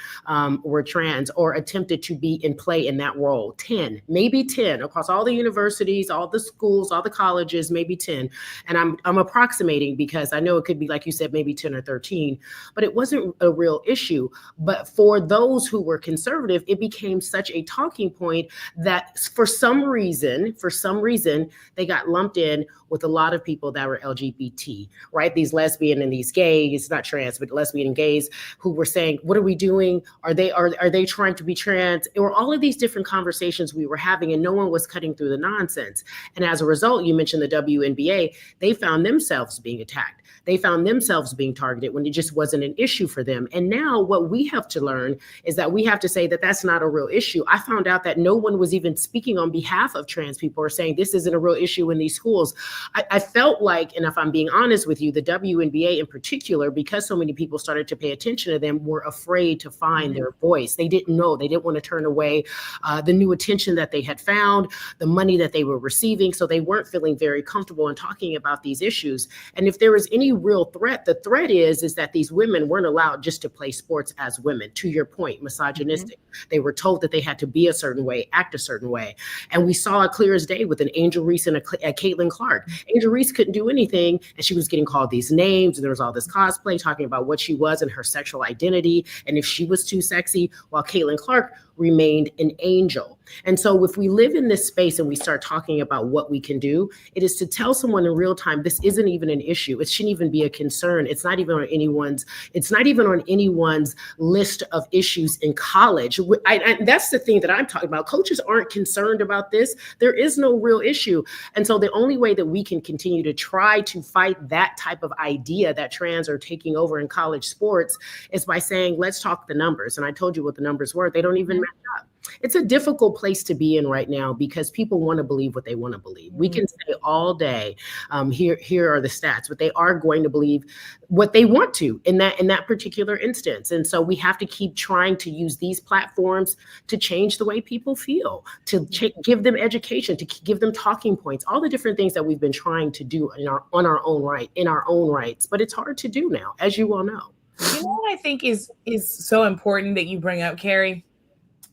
were trans or attempted to be in play in that role. 10, maybe 10 across all the universities, all the schools, all the colleges, maybe 10. And I'm approximating because I know it could be, like you said, maybe 10 or 13, but it wasn't a real issue. But for those who were conservative, it became such a talking point that for some reason, they got lumped in with a lot of people that were LGBT, right? These lesbian and these gays, not trans, but lesbian and gays, who were saying, what are we doing? Are they trying to be trans? It were all of these different conversations we were having, and no one was cutting through the nonsense. And as a result, you mentioned the WNBA, they found themselves being attacked. They found themselves being targeted when it just wasn't an issue for them. And now what we have to learn is that we have to say that that's not a real issue. I found out that no one was even speaking on behalf of trans people or saying this isn't a real issue in these schools. I felt like, and if I'm being honest with you, the WNBA in particular, because so many people started to pay attention to them, were afraid to find their voice. They didn't know. They didn't want to turn away the new attention that they had found, the money that they were receiving. So they weren't feeling very comfortable in talking about these issues. And if there was any real threat, the threat is that these women weren't allowed just to play sports as women. To your point, misogynistic. They were told that they had to be a certain way, act a certain way. And we saw it clear as day with an Angel Reese and a Caitlin Clark. Angel Reese couldn't do anything, and she was getting called these names, and there was all this cosplay talking about what she was and her sexual identity, and if she was too sexy, while Caitlin Clark remained an angel. And so if we live in this space and we start talking about what we can do, it is to tell someone in real time, this isn't even an issue. It shouldn't even be a concern. It's not even on anyone's list of issues in college. That's the thing that I'm talking about. Coaches aren't concerned about this. There is no real issue. And so the only way that we can continue to try to fight that type of idea that trans are taking over in college sports is by saying, let's talk the numbers. And I told you what the numbers were. They don't even match up. It's a difficult place to be in right now because people want to believe what they want to believe. We can say all day, here are the stats, but they are going to believe what they want to in that particular instance. And so we have to keep trying to use these platforms to change the way people feel, to give them education, to give them talking points, all the different things that we've been trying to do in our own rights. But it's hard to do now, as you all know. You know what I think is so important that you bring up, Carrie?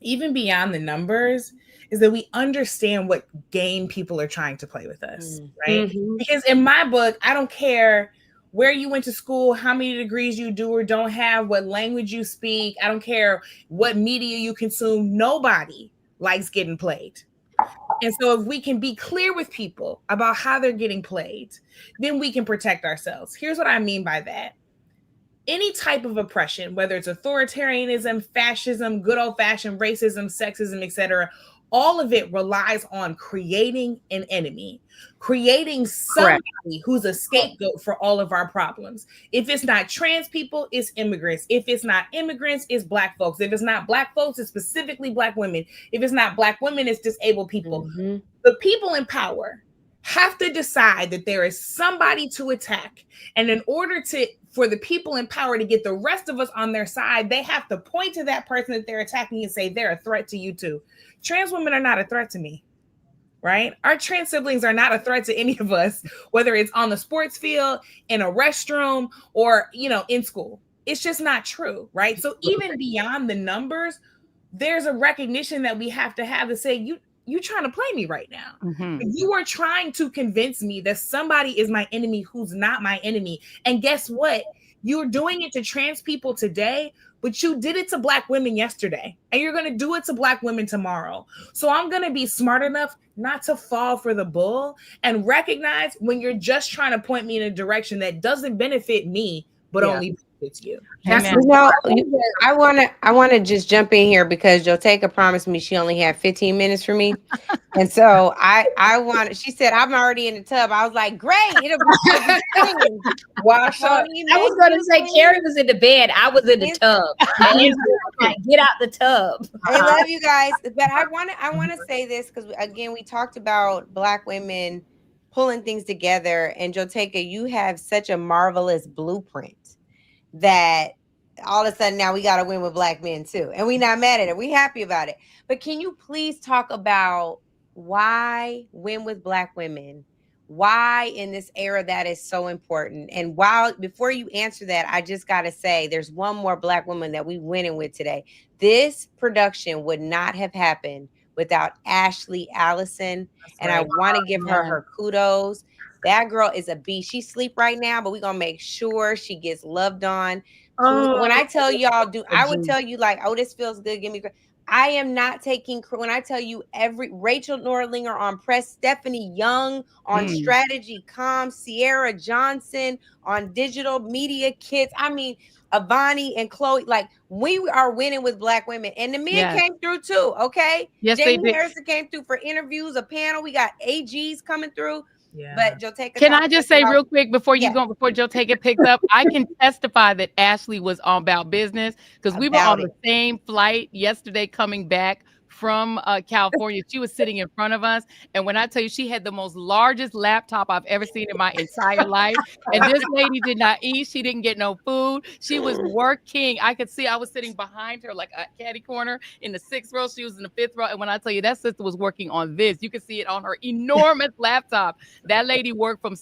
Even beyond the numbers, is that we understand what game people are trying to play with us, right? Because in my book, I don't care where you went to school, how many degrees you do or don't have, what language you speak. I don't care what media you consume. Nobody likes getting played. And so if we can be clear with people about how they're getting played, then we can protect ourselves. Here's what I mean by that. Any type of oppression, whether it's authoritarianism, fascism, good old-fashioned racism, sexism, etc., all of it relies on creating an enemy, creating somebody who's a scapegoat for all of our problems. If it's not trans people, it's immigrants. If it's not immigrants, it's Black folks. If it's not Black folks, it's specifically Black women. If it's not Black women, it's disabled people. The people in power have to decide that there is somebody to attack. And in order for the people in power to get the rest of us on their side, they have to point to that person that they're attacking and say, they're a threat to you too. Trans women are not a threat to me, right? Our trans siblings are not a threat to any of us, whether it's on the sports field, in a restroom, or, in school. It's just not true, right? So even beyond the numbers, there's a recognition that we have to say, you trying to play me right now. Mm-hmm. You are trying to convince me that somebody is my enemy who's not my enemy. And guess what? You're doing it to trans people today, but you did it to Black women yesterday, and you're going to do it to Black women tomorrow. So I'm going to be smart enough not to fall for the bull and recognize when you're just trying to point me in a direction that doesn't benefit me, but only benefits you. I want to just jump in here because Joteka promised me she only had 15 minutes for me. And so she said, I'm already in the tub. I was like, great. It'll be Wash up. I was going to say, Carrie was in the bed. I was in the tub. Get out the tub. I love you guys. But I want to say this because, again, we talked about Black women pulling things together. And Joteka, you have such a marvelous blueprint that all of a sudden now we got to win with Black men too. And we're not mad at it. We're happy about it. But can you please talk about why win with Black women? Why in this era that is so important? And before you answer that, I just got to say there's one more Black woman that we winning with today. This production would not have happened without Ashley Allison. And I want to give her kudos. That girl is a beast. She sleep right now, but we're going to make sure she gets loved on. When I tell y'all, I would tell you like, oh, this feels good. Give me. I am not taking, when I tell you Rachel Norlinger on press, Stephanie Young on strategy, comms, Sierra Johnson on digital media kits. I mean, Avani and Chloe, like we are winning with Black women, and the men came through too. Okay. Yes, Jamie Harrison came through for interviews, a panel. We got AGs coming through. Yeah. But Joteka, can I just say real quick before Joteka picks up, I can testify that Ashley was on about business because we were on the same flight yesterday coming back from California. She was sitting in front of us. And when I tell you, she had the largest laptop I've ever seen in my entire life. And this lady did not eat. She didn't get no food. She was working. I could see I was sitting behind her like a caddy corner in the 6th row. She was in the 5th row. And when I tell you that sister was working on this, you could see it on her enormous laptop. That lady worked from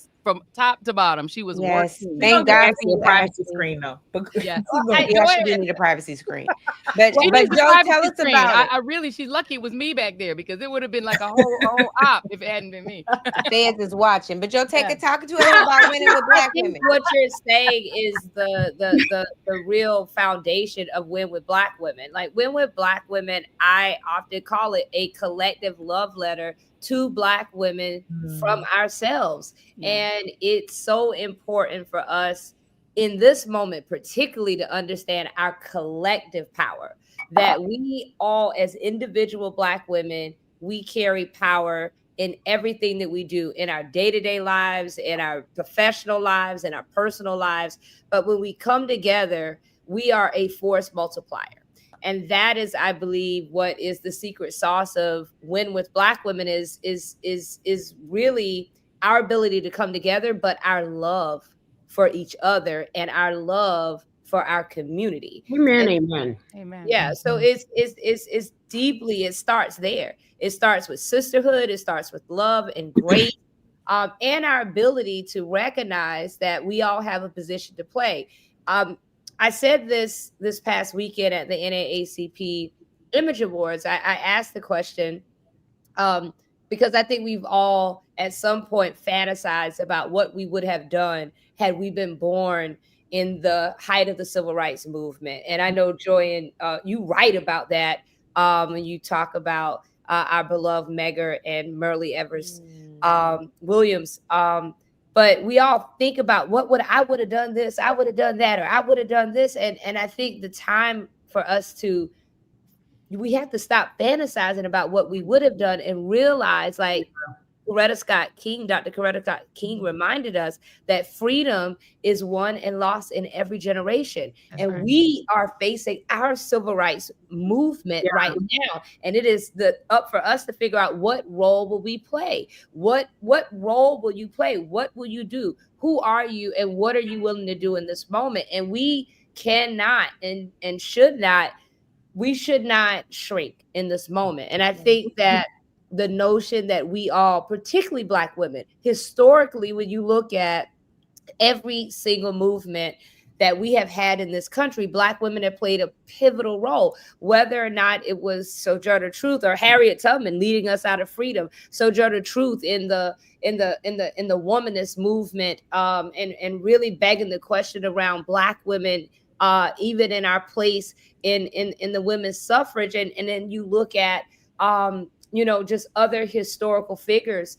top to bottom. She was working. Thank God for a privacy screen though. Yeah, she did need a privacy screen. But Joe, tell us about it. She's lucky it was me back there because it would have been like a whole op if it hadn't been me. Fans is watching. But Joe, talking to us about winning with Black women. What you're saying is the real foundation of win with Black women. Like win with Black women, I often call it a collective love letter to Black women from ourselves. And it's so important for us in this moment, particularly to understand our collective power, that we all as individual Black women, we carry power in everything that we do in our day-to-day lives, in our professional lives, in our personal lives. But when we come together, we are a force multiplier. And that is, I believe, what is the secret sauce of win with Black women is really our ability to come together, but our love for each other and our love for our community. Amen. Yeah. So it's deeply, it starts there. It starts with sisterhood. It starts with love and grace, and our ability to recognize that we all have a position to play. I said this past weekend at the NAACP Image Awards. I asked the question because I think we've all at some point fantasized about what we would have done had we been born in the height of the civil rights movement. And I know, Joy, and you write about that when you talk about our beloved Medgar and Myrlie Evers Williams. But we all think about I would have done this, I would have done that, or I would have done this. And I think the time for us we have to stop fantasizing about what we would have done and realize like Dr. Coretta Scott King reminded us that freedom is won and lost in every generation. That's right. We are facing our civil rights movement right now. And it is up for us to figure out what role will we play? What role will you play? What will you do? Who are you and what are you willing to do in this moment? And we cannot and should not, we should not shrink in this moment. And I think that the notion that we all, particularly Black women, historically, when you look at every single movement that we have had in this country, Black women have played a pivotal role, whether or not it was Sojourner Truth or Harriet Tubman leading us out of freedom, Sojourner Truth in the womanist movement, and really begging the question around Black women, even in our place in the women's suffrage, and then you look at just other historical figures,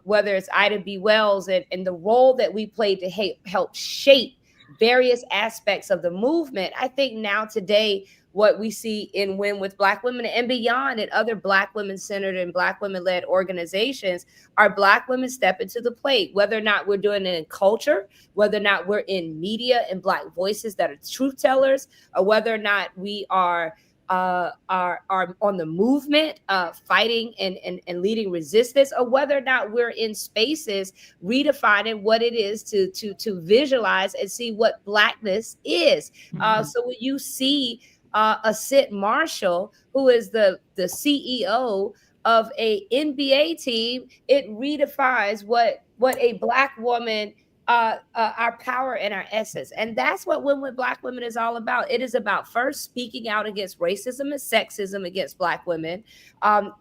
whether it's Ida B. Wells and the role that we played to help shape various aspects of the movement. I think now today, what we see in Win with Black Women and beyond and other Black women-centered and Black women-led organizations are Black women stepping to the plate, whether or not we're doing it in culture, whether or not we're in media and Black voices that are truth tellers, or whether or not we are on the movement, fighting and leading resistance, or whether or not we're in spaces redefining what it is to visualize and see what Blackness is. So when you see a Sid Marshall, who is the CEO of a NBA team, it redefines what a Black woman, our power and our essence. And that's what Win with Black Women is all about. It is about first speaking out against racism and sexism against Black women,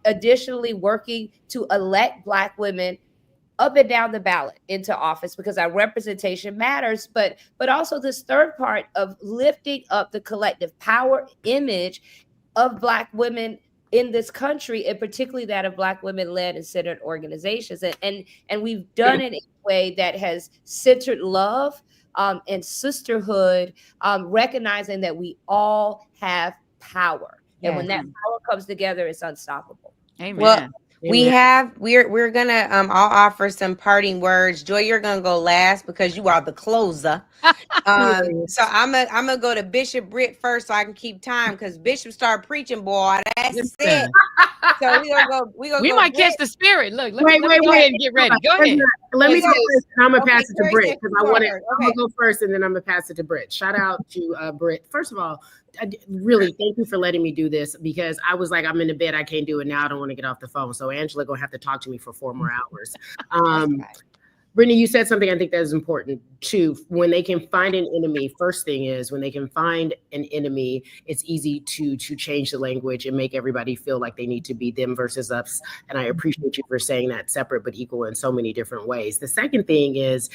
additionally working to elect Black women up and down the ballot into office, because our representation matters, but also this third part of lifting up the collective power image of Black women in this country, and particularly that of Black women-led and centered organizations. And we've done it in a way that has centered love and sisterhood, recognizing that we all have power. And when that power comes together, it's unstoppable. Amen. Well, we're gonna I'll offer some parting words. Joy, you're gonna go last because you are the closer. So I'm gonna go to Bishop Britt first so I can keep time, because Bishop started preaching, boy. That's it. So we might catch the spirit. Look, let me go ahead and get ready. Go ahead. Let me go first. I'm gonna pass it to Britt because I'm gonna go first and then I'm gonna pass it to Britt. Shout out to Britt. First of all, really, thank you for letting me do this, because I was like, I'm in the bed, I can't do it now. I don't want to get off the phone. So Angela gonna have to talk to me for 4 more hours. Brittany, you said something I think that is important too. When they can find an enemy, first thing is when they can find an enemy, it's easy to change the language and make everybody feel like they need to be them versus us. And I appreciate you for saying that, separate but equal in so many different ways. The second thing is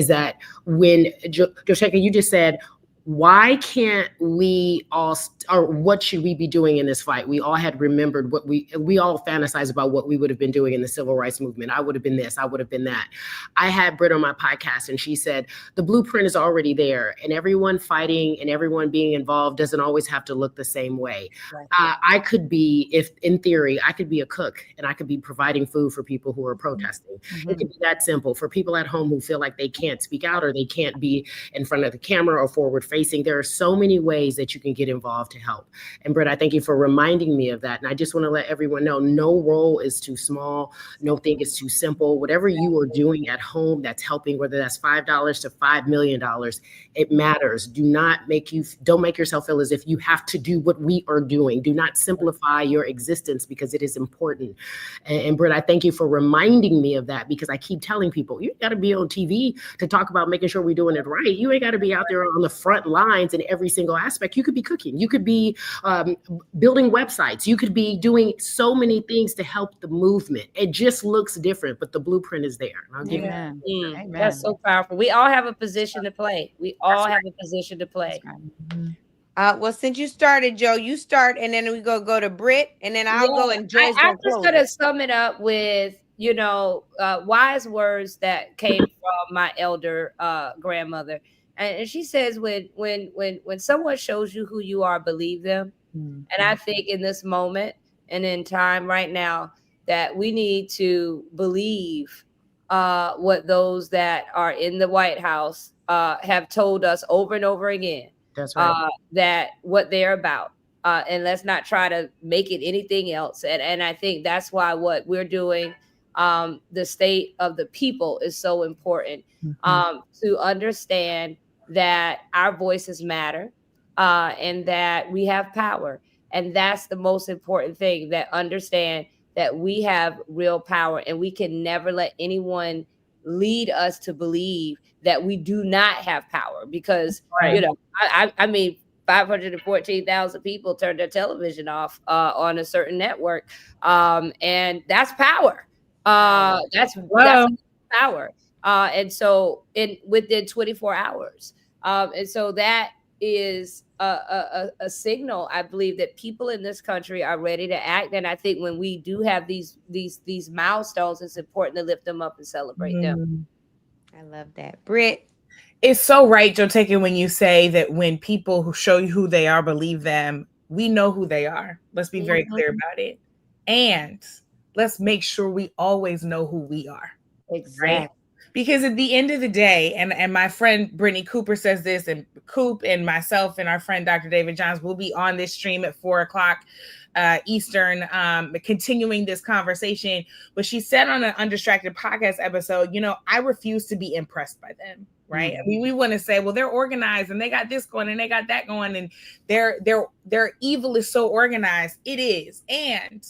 that when Josheka, you just said, why can't we all, or what should we be doing in this fight? We all had remembered what we all fantasize about what we would have been doing in the civil rights movement. I would have been this, I would have been that. I had Britt on my podcast and she said, the blueprint is already there, and everyone fighting and everyone being involved doesn't always have to look the same way. Right. I could be, if in theory, I could be a cook and I could be providing food for people who are protesting. Mm-hmm. It could be that simple. For people at home who feel like they can't speak out or they can't be in front of the camera or forward facing, there are so many ways that you can get involved to help. And Britt, I thank you for reminding me of that. And I just want to let everyone know, no role is too small. No thing is too simple. Whatever you are doing at home that's helping, whether that's $5 to $5 million, it matters. Don't make yourself feel as if you have to do what we are doing. Do not simplify your existence, because it is important. And Britt, I thank you for reminding me of that, because I keep telling people, you got to be on TV to talk about making sure we're doing it right. You ain't got to be out there on the front line in every single aspect. You could be cooking, you could be building websites, you could be doing so many things to help the movement. It just looks different, but the blueprint is there. I'll give Amen. Amen. That's so powerful. We all have a position to play. We all have a position to play. Well, since you started, Joe, you start, and then we go to Britt, and then I'll go and Joe's I'm just gonna sum it up with wise words that came from my elder grandmother. And she says, when someone shows you who you are, believe them. Mm-hmm. And I think in this moment and in time right now, that we need to believe what those that are in the White House have told us over and over again. That's right. That what they're about. And let's not try to make it anything else. And I think that's why what we're doing, the state of the people, is so important. To understand that our voices matter, and that we have power. And that's the most important thing, that understand that we have real power, and we can never let anyone lead us to believe that we do not have power, because Right. I mean, 514,000 people turned their television off on a certain network, and that's power. That's power. And so within 24 hours, and so that is a signal, I believe, that people in this country are ready to act. And I think when we do have these milestones, it's important to lift them up and celebrate them. I love that. Britt. It's so right, Joe Taken, when you say that when people who show you who they are believe them. We know who they are. Let's be very clear about it. And let's make sure we always know who we are. Exactly. Right? Because at the end of the day, and my friend Brittany Cooper says this, and Coop and myself and our friend Dr. David Johns will be on this stream at 4:00 Eastern, continuing this conversation. But she said on an Undistracted podcast episode, I refuse to be impressed by them. Right. I mean, we want to say, well, they're organized and they got this going and they got that going, and their evil is so organized. It is. And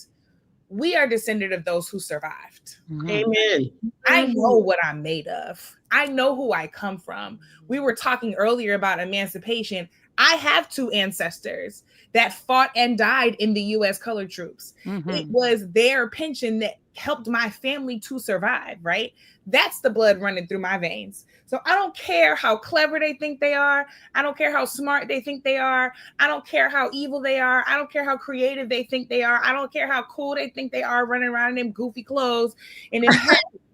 we are descendant of those who survived. Amen. I know what I'm made of. I know who I come from. We were talking earlier about emancipation. I have 2 ancestors that fought and died in the U.S. colored troops. It was their pension that helped my family to survive, right? That's the blood running through my veins. So I don't care how clever they think they are. I don't care how smart they think they are. I don't care how evil they are. I don't care how creative they think they are. I don't care how cool they think they are running around in them goofy clothes and in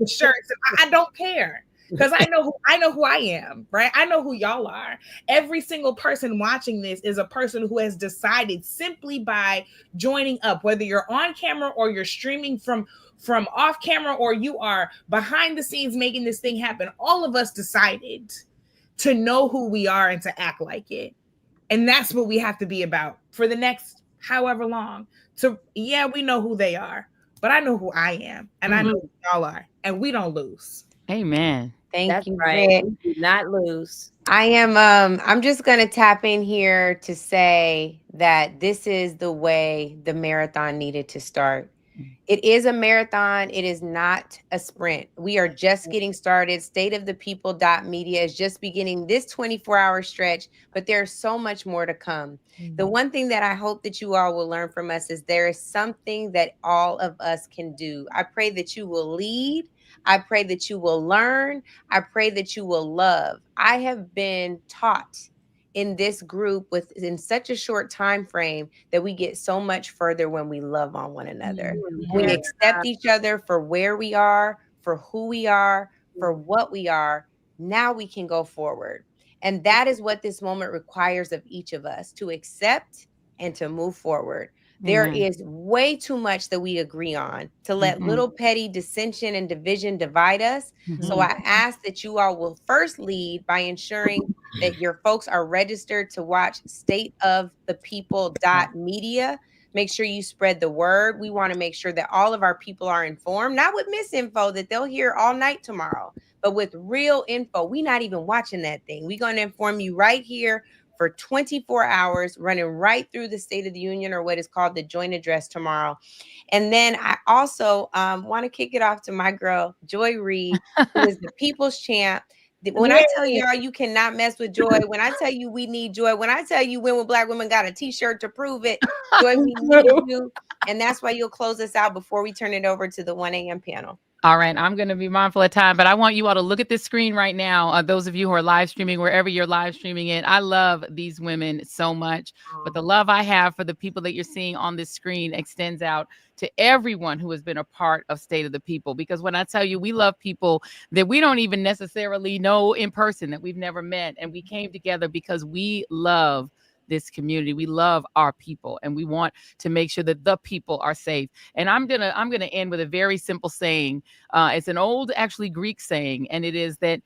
shirts. I don't care. Because I know who I am, right? I know who y'all are. Every single person watching this is a person who has decided simply by joining up, whether you're on camera or you're streaming from off camera, or you are behind the scenes making this thing happen. All of us decided to know who we are and to act like it. And that's what we have to be about for the next however long. We know who they are, but I know who I am, and I know who y'all are, and we don't lose. Amen. Thank you, right. Britt. We do not lose. I am I'm just going to tap in here to say that this is the way the marathon needed to start. It is a marathon. It is not a sprint. We are just getting started. Stateofthepeople.media is just beginning this 24-hour stretch, but there's so much more to come. The one thing that I hope that you all will learn from us is there is something that all of us can do. I pray that you will lead. I pray that you will learn. I pray that you will love. I have been taught in this group within such a short time frame that we get so much further when we love on one another. We accept each other for where we are, for who we are, for what we are. Now we can go forward. And that is what this moment requires of each of us, to accept and to move forward. There is way too much that we agree on to let little petty dissension and division divide us. So I ask that you all will first lead by ensuring that your folks are registered to watch stateofthepeople.media. Make sure you spread the word. We want to make sure that all of our people are informed, not with misinfo that they'll hear all night tomorrow, but with real info. We're not even watching that thing. We're going to inform you right here for 24 hours, running right through the State of the Union, or what is called the Joint Address tomorrow. And then I also want to kick it off to my girl, Joy Reid, who is the People's Champ. When I tell y'all you cannot mess with Joy, when I tell you we need Joy, when I tell you When Will Black Women got a t-shirt to prove it, Joy, we need you. And that's why you'll close us out before we turn it over to the 1 a.m. panel. All right, I'm going to be mindful of time, but I want you all to look at this screen right now. Those of you who are live streaming, wherever you're live streaming it, I love these women so much. But the love I have for the people that you're seeing on this screen extends out to everyone who has been a part of State of the People. Because when I tell you we love people that we don't even necessarily know in person, that we've never met, and we came together because we love this community. We love our people, and we want to make sure that the people are safe. And I'm gonna end with a very simple saying. It's an old, actually Greek saying, and it is that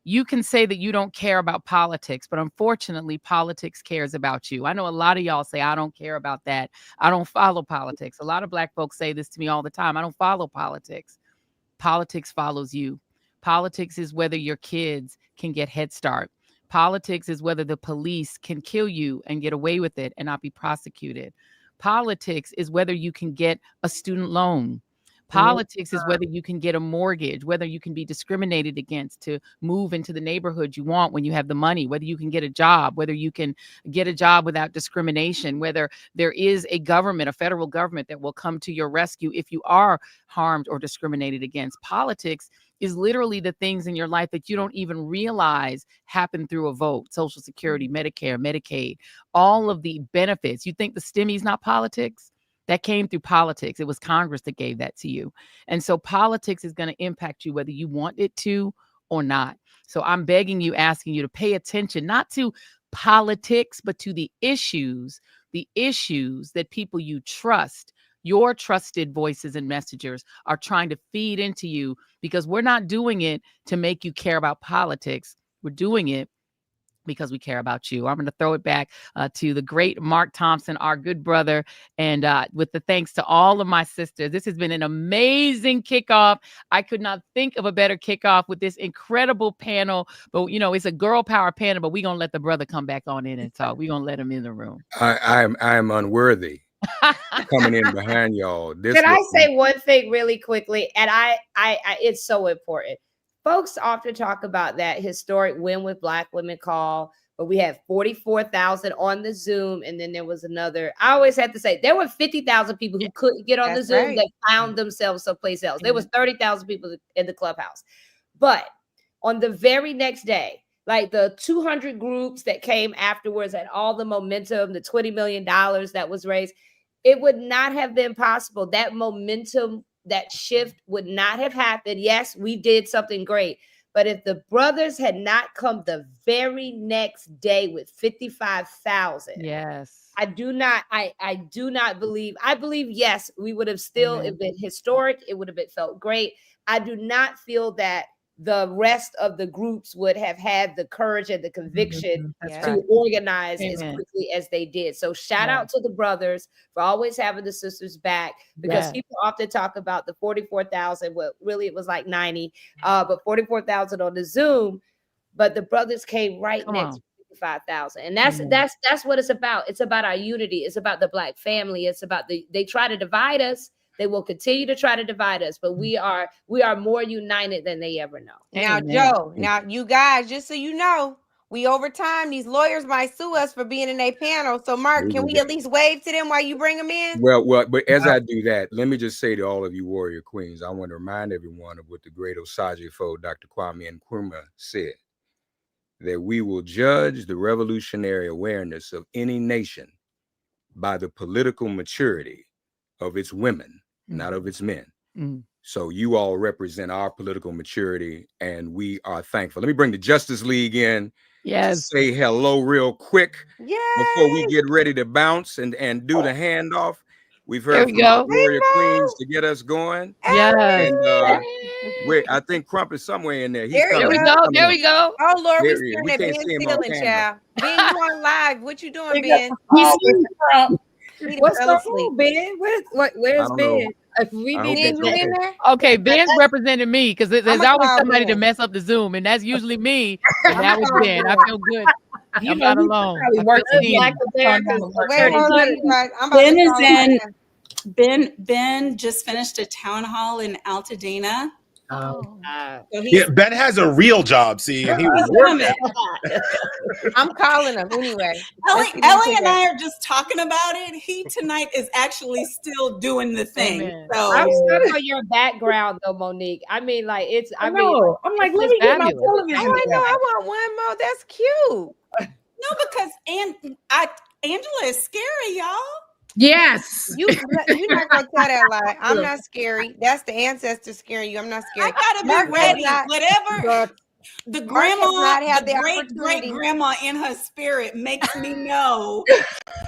you can say that you don't care about politics, but unfortunately, politics cares about you. I know a lot of y'all say, I don't care about that. I don't follow politics. A lot of Black folks say this to me all the time. I don't follow politics. Politics follows you. Politics is whether your kids can get Head Start. Politics is whether the police can kill you and get away with it and not be prosecuted. Politics is whether you can get a student loan. Politics is whether you can get a mortgage, whether you can be discriminated against to move into the neighborhood you want when you have the money, whether you can get a job, whether you can get a job without discrimination, whether there is a government, a federal government that will come to your rescue if you are harmed or discriminated against. Politics is literally the things in your life that you don't even realize happen through a vote. Social Security, Medicare, Medicaid, all of the benefits. You think the STEMI is not politics? That came through politics. It was Congress that gave that to you. And so politics is going to impact you whether you want it to or not. So I'm begging you, asking you to pay attention, not to politics, but to the issues that people you trust, your trusted voices and messengers are trying to feed into you, because we're not doing it to make you care about politics. We're doing it because we care about you. I'm going to throw it back to the great Mark Thompson, our good brother, and with the thanks to all of my sisters. This has been an amazing kickoff. I could not think of a better kickoff with this incredible panel. But, you know, it's a girl power panel, but we're going to let the brother come back on in and talk. We're going to let him in the room. I am unworthy coming in behind y'all. Can I say one thing really quickly? And I it's so important. Folks often talk about that historic win with Black Women Call, but we had 44,000 on the Zoom. And then there was another. I always have to say there were 50,000 people who couldn't get on the Zoom that found themselves someplace else. There was 30,000 people in the clubhouse. But on the very next day, like the 200 groups that came afterwards and all the momentum, the $20 million that was raised, it would not have been possible. That momentum, that shift would not have happened. Yes, we did something great. But if the brothers had not come the very next day with 55,000, yes, I do not believe, I believe, yes, we would have still been historic. It would have been felt great. I do not feel that the rest of the groups would have had the courage and the conviction to organize as quickly as they did. So shout out to the brothers for always having the sisters back, because people often talk about the 44,000. Well, really it was like 90, but 44,000 on the Zoom, but the brothers came right next to 55,000. And that's what it's about. It's about our unity. It's about the Black family. It's about they try to divide us. They will continue to try to divide us, but we are more united than they ever know. Now, Joe, now you guys, just so you know, we over time. These lawyers might sue us for being in a panel. So, Mark, can we at least wave to them while you bring them in? Well, but as I do that, let me just say to all of you warrior queens, I want to remind everyone of what the great Osajifo, Dr. Kwame Nkrumah, said, that we will judge the revolutionary awareness of any nation by the political maturity of its women, not of its men. So you all represent our political maturity, and we are thankful. Let me bring the Justice League in. Yes. Say hello real quick before we get ready to bounce and do the handoff. We've heard from our warrior queens to get us going. Yes. And I think Crump is somewhere in there. There we go. Oh Lord, we're staring at Ben stealing, child. Ben, you on live? What you doing, Ben? What's going on, Ben? Where's Ben? We need Ben in there. Okay, Ben's representing me because there's always somebody to mess up the Zoom, and that's usually me. And that was Ben. I feel good. I'm not alone. Ben just finished a town hall in Altadena. Ben has a real job, see, and he was working. I'm calling him anyway. Ellie and I are just talking about it. He tonight is actually still doing the thing. So I'm stuck on your background though, Monique. I mean, like it's. I'm like, let me get my television. Oh, I know. I want one more. That's cute. No, because Angela is scary, y'all. Yes. You're not gonna tell that lie. I'm not scary. That's the ancestors scaring you. I'm not scary. I gotta be ready. Whatever. The Mark has grandma, not had the the great opportunity. grandma in her spirit makes me know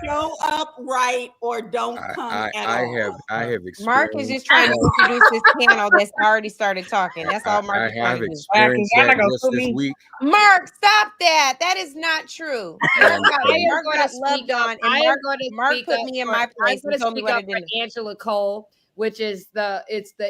show up right or don't come at all. I have Mark is experienced just trying to that. introduce this panel that's already started talking. That's all Mark I is trying have to do. experienced Y'all that not gonna just fool this me. week. Mark, stop that. That is not true. Mark And, got, I am Mark going got to loved speak up. on, and I am Mark, going to Mark speak put up me in for- my I'm place going and to told me speak what I up for didn't. Angela Cole, which is the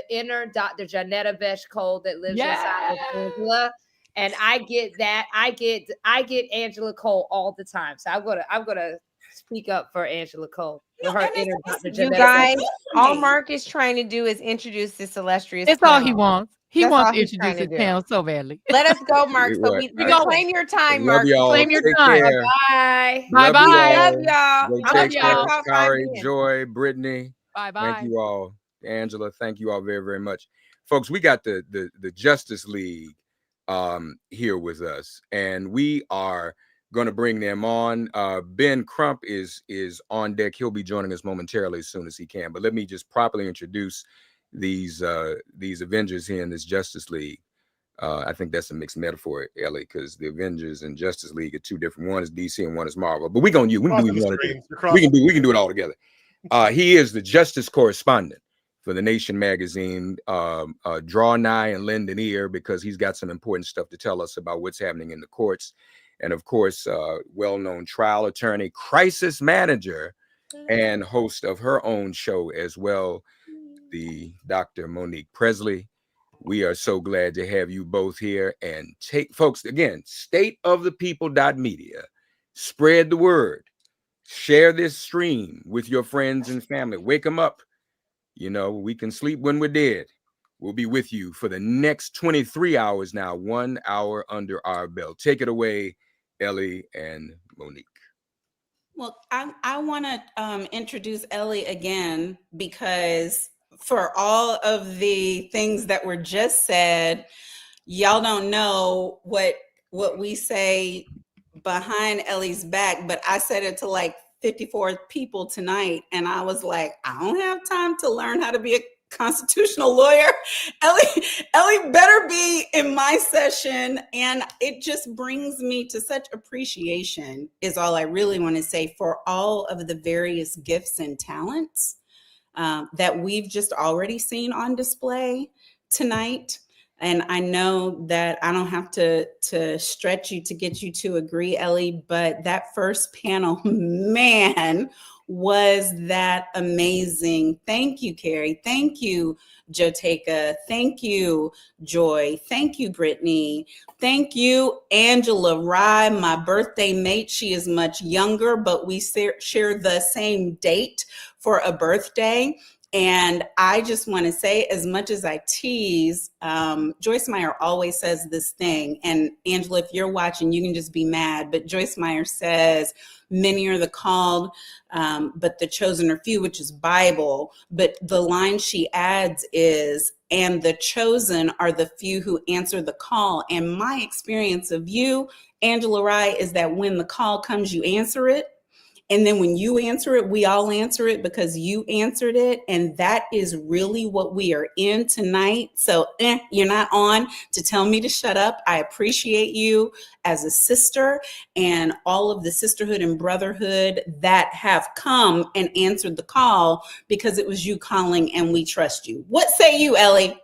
inner Dr. Janetta Besh Cole that lives inside of Angela. And I get that. I get Angela Cole all the time. So I'm gonna speak up for Angela Cole. For her and inner it's- Dr. You Janetta guys, Besh. all Mark is trying to do is introduce this illustrious It's all he panel. wants. He That's wants all to he's trying introduce to his do. panel so badly. Let us go, Mark. So What? we going. claim your time, love Mark. y'all. Claim your Take time. care. Bye. Love Bye-bye. you Love all. y'all. Go I'm Love gonna take shut care. off 5 Kari, minutes. Joy, Brittany. Bye-bye. Thank you all. Angela, thank you all very, very much. Folks, we got the Justice League here with us, and we are going to bring them on. Ben Crump is on deck. He'll be joining us momentarily as soon as he can. But let me just properly introduce these Avengers here in this Justice League. I think that's a mixed metaphor, Ellie, because the Avengers and Justice League are two different. One is DC and one is Marvel. But we can do what we want to do. We can do it all together. He is the justice correspondent for the Nation magazine. Draw nigh and lend an ear, because he's got some important stuff to tell us about what's happening in the courts. And of course, well-known trial attorney, crisis manager, and host of her own show as well, the Dr. Monique Presley. We are so glad to have you both here. And folks, again, stateofthepeople.media. Spread the word. Share this stream with your friends and family. Wake them up. You know, we can sleep when we're dead. We'll be with you for the next 23 hours now, 1 hour under our belt. Take it away, Ellie and Monique. Well, I want to introduce Ellie again, because for all of the things that were just said, y'all don't know what we say behind Ellie's back, but I said it to like 54 people tonight, and I was like, I don't have time to learn how to be a constitutional lawyer. Ellie better be in my session. And it just brings me to such appreciation, is all I really want to say, for all of the various gifts and talents that we've just already seen on display tonight. And I know that I don't have to stretch you to get you to agree, Ellie, but that first panel, man, was that amazing. Thank you, Carrie. Thank you, Joteka. Thank you, Joy. Thank you, Brittany. Thank you, Angela Rye, my birthday mate. She is much younger, but we share the same date for a birthday. And I just want to say, as much as I tease, Joyce Meyer always says this thing. And Angela, if you're watching, you can just be mad. But Joyce Meyer says, many are the called, but the chosen are few, which is Bible. But the line she adds is, and the chosen are the few who answer the call. And my experience of you, Angela Rye, is that when the call comes, you answer it. And then when you answer it, we all answer it because you answered it. And that is really what we are in tonight. So you're not on to tell me to shut up. I appreciate you as a sister and all of the sisterhood and brotherhood that have come and answered the call, because it was you calling and we trust you. What say you, Ellie?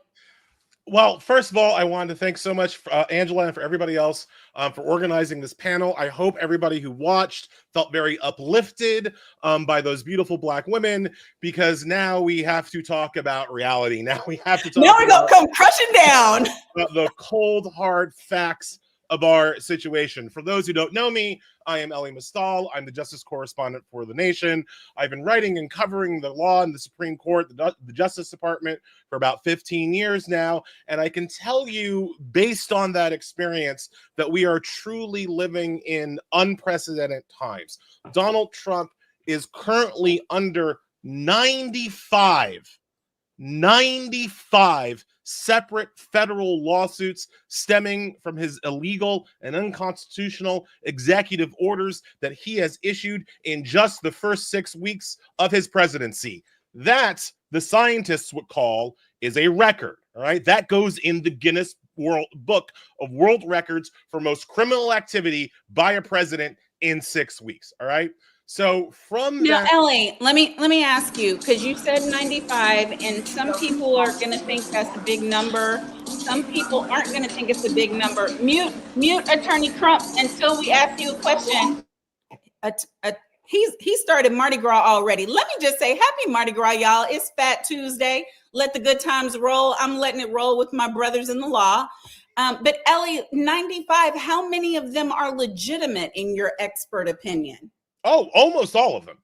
Well, first of all, I wanted to thank so much Angela and for everybody else for organizing this panel. I hope everybody who watched felt very uplifted by those beautiful Black women, because now we have to talk about reality. Now we have to talk now we're gonna come crushing down the cold, hard facts of our situation. For those who don't know me, I am Ellie Mistal. I'm the justice correspondent for The Nation. I've been writing and covering the law in the Supreme Court, the Justice Department, for about 15 years now. And I can tell you, based on that experience, that we are truly living in unprecedented times. Donald Trump is currently under 95 separate federal lawsuits stemming from his illegal and unconstitutional executive orders that he has issued in just the first 6 weeks of his presidency. That, the scientists would call, is a record. All right, that goes in the Guinness book of world records for most criminal activity by a president in 6 weeks. All right. So from now, that, Ellie, let me ask you, because you said 95, and some people are going to think that's a big number. Some people aren't going to think it's a big number. Mute Attorney Crump until we ask you a question. He started Mardi Gras already. Let me just say, happy Mardi Gras, y'all. It's Fat Tuesday. Let the good times roll. I'm letting it roll with my brothers in the law. But Ellie, 95, how many of them are legitimate in your expert opinion? Oh, almost all of them.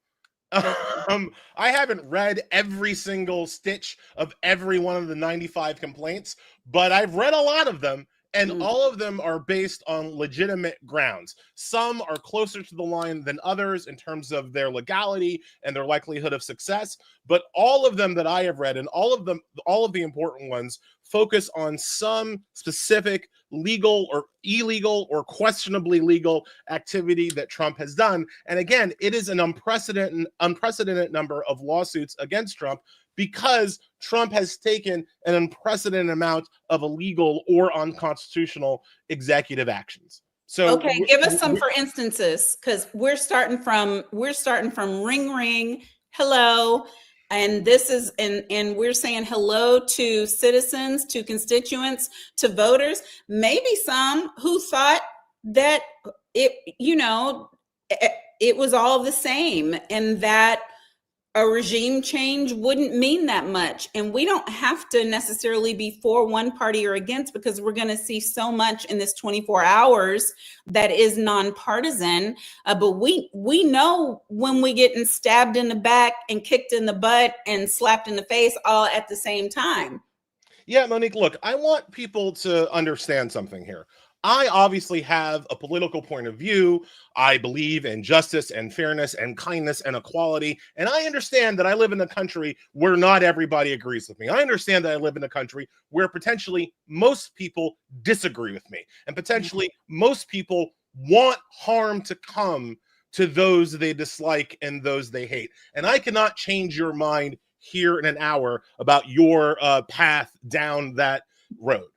I haven't read every single stitch of every one of the 95 complaints, but I've read a lot of them, and all of them are based on legitimate grounds. Some are closer to the line than others in terms of their legality and their likelihood of success, but all of them that I have read, and all of the important ones, focus on some specific legal or illegal or questionably legal activity that Trump has done. And again, it is an unprecedented number of lawsuits against Trump because Trump has taken an unprecedented amount of illegal or unconstitutional executive actions. So okay, give us some for instances, because we're starting from ring, hello. And this is, and we're saying hello to citizens, to constituents, to voters, maybe some who thought that it was all the same and that a regime change wouldn't mean that much. And we don't have to necessarily be for one party or against, because we're going to see so much in this 24 hours that is nonpartisan. But we know when we getting stabbed in the back and kicked in the butt and slapped in the face all at the same time. Yeah, Monique, look, I want people to understand something here. I obviously have a political point of view. I believe in justice and fairness and kindness and equality. And I understand that I live in a country where not everybody agrees with me. I understand that I live in a country where potentially most people disagree with me. And potentially most people want harm to come to those they dislike and those they hate. And I cannot change your mind here in an hour about your path down that road.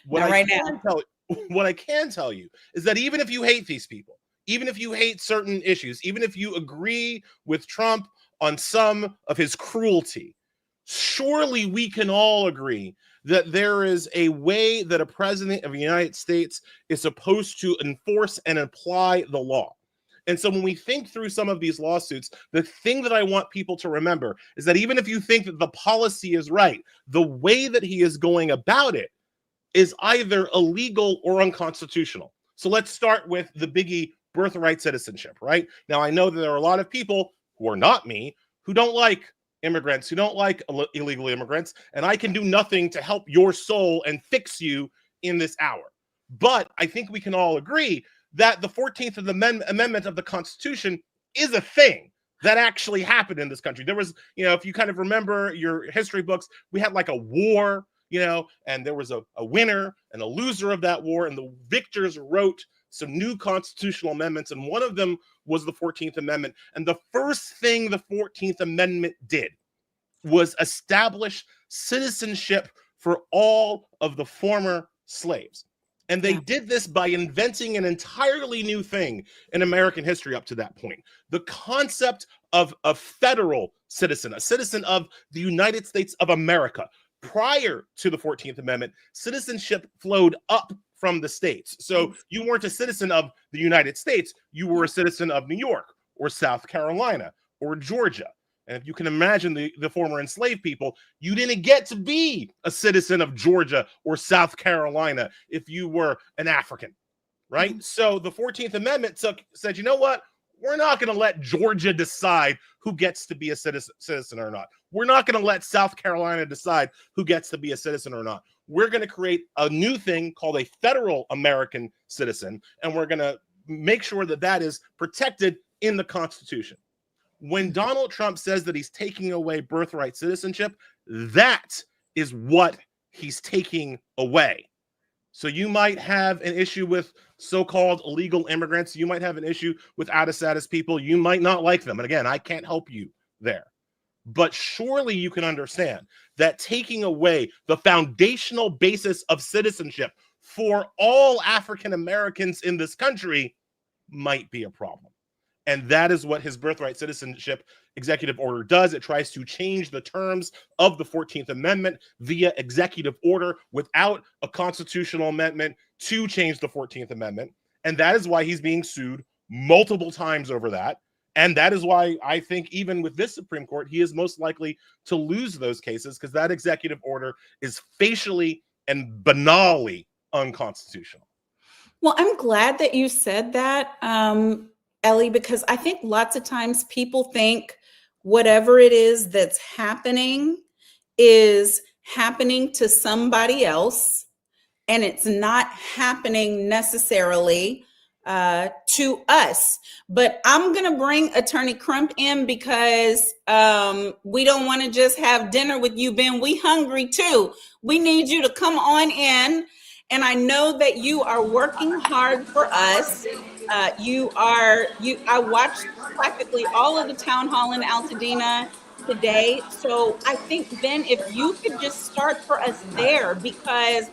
What I can tell you is that even if you hate these people, even if you hate certain issues, even if you agree with Trump on some of his cruelty, surely we can all agree that there is a way that a president of the United States is supposed to enforce and apply the law. And so when we think through some of these lawsuits, the thing that I want people to remember is that even if you think that the policy is right, the way that he is going about it is either illegal or unconstitutional. So let's start with the biggie, birthright citizenship, right? Now, I know that there are a lot of people who are not me, who don't like immigrants, who don't like illegal immigrants, and I can do nothing to help your soul and fix you in this hour. But I think we can all agree that the 14th Amendment of the Constitution is a thing that actually happened in this country. There was, if you kind of remember your history books, we had like a war, and there was a winner and a loser of that war, and the victors wrote some new constitutional amendments, and one of them was the 14th Amendment. And the first thing the 14th Amendment did was establish citizenship for all of the former slaves. And they did this by inventing an entirely new thing in American history up to that point. The concept of a federal citizen, a citizen of the United States of America. Prior to the 14th Amendment, citizenship flowed up from the states. So you weren't a citizen of the United States, you were a citizen of New York or South Carolina or Georgia. And if you can imagine the former enslaved people, you didn't get to be a citizen of Georgia or South Carolina if you were an African, right? So the 14th Amendment said, you know what? We're not going to let Georgia decide who gets to be a citizen or not. We're not going to let South Carolina decide who gets to be a citizen or not. We're going to create a new thing called a federal American citizen, and we're going to make sure that that is protected in the Constitution. When Donald Trump says that he's taking away birthright citizenship, that is what he's taking away. So you might have an issue with so-called illegal immigrants. You might have an issue with out-of-status people. You might not like them. And again, I can't help you there. But surely you can understand that taking away the foundational basis of citizenship for all African Americans in this country might be a problem. And that is what his birthright citizenship executive order does. It tries to change the terms of the 14th Amendment via executive order without a constitutional amendment to change the 14th Amendment. And that is why he's being sued multiple times over that. And that is why I think even with this Supreme Court, he is most likely to lose those cases, because that executive order is facially and banally unconstitutional. Well, I'm glad that you said that, Ellie, because I think lots of times people think whatever it is that's happening is happening to somebody else, and it's not happening necessarily to us. But I'm going to bring Attorney Crump in because we don't want to just have dinner with you, Ben. We hungry too. We need you to come on in. And I know that you are working hard for us. I watched practically all of the town hall in Altadena today. So I think, Ben, if you could just start for us there, because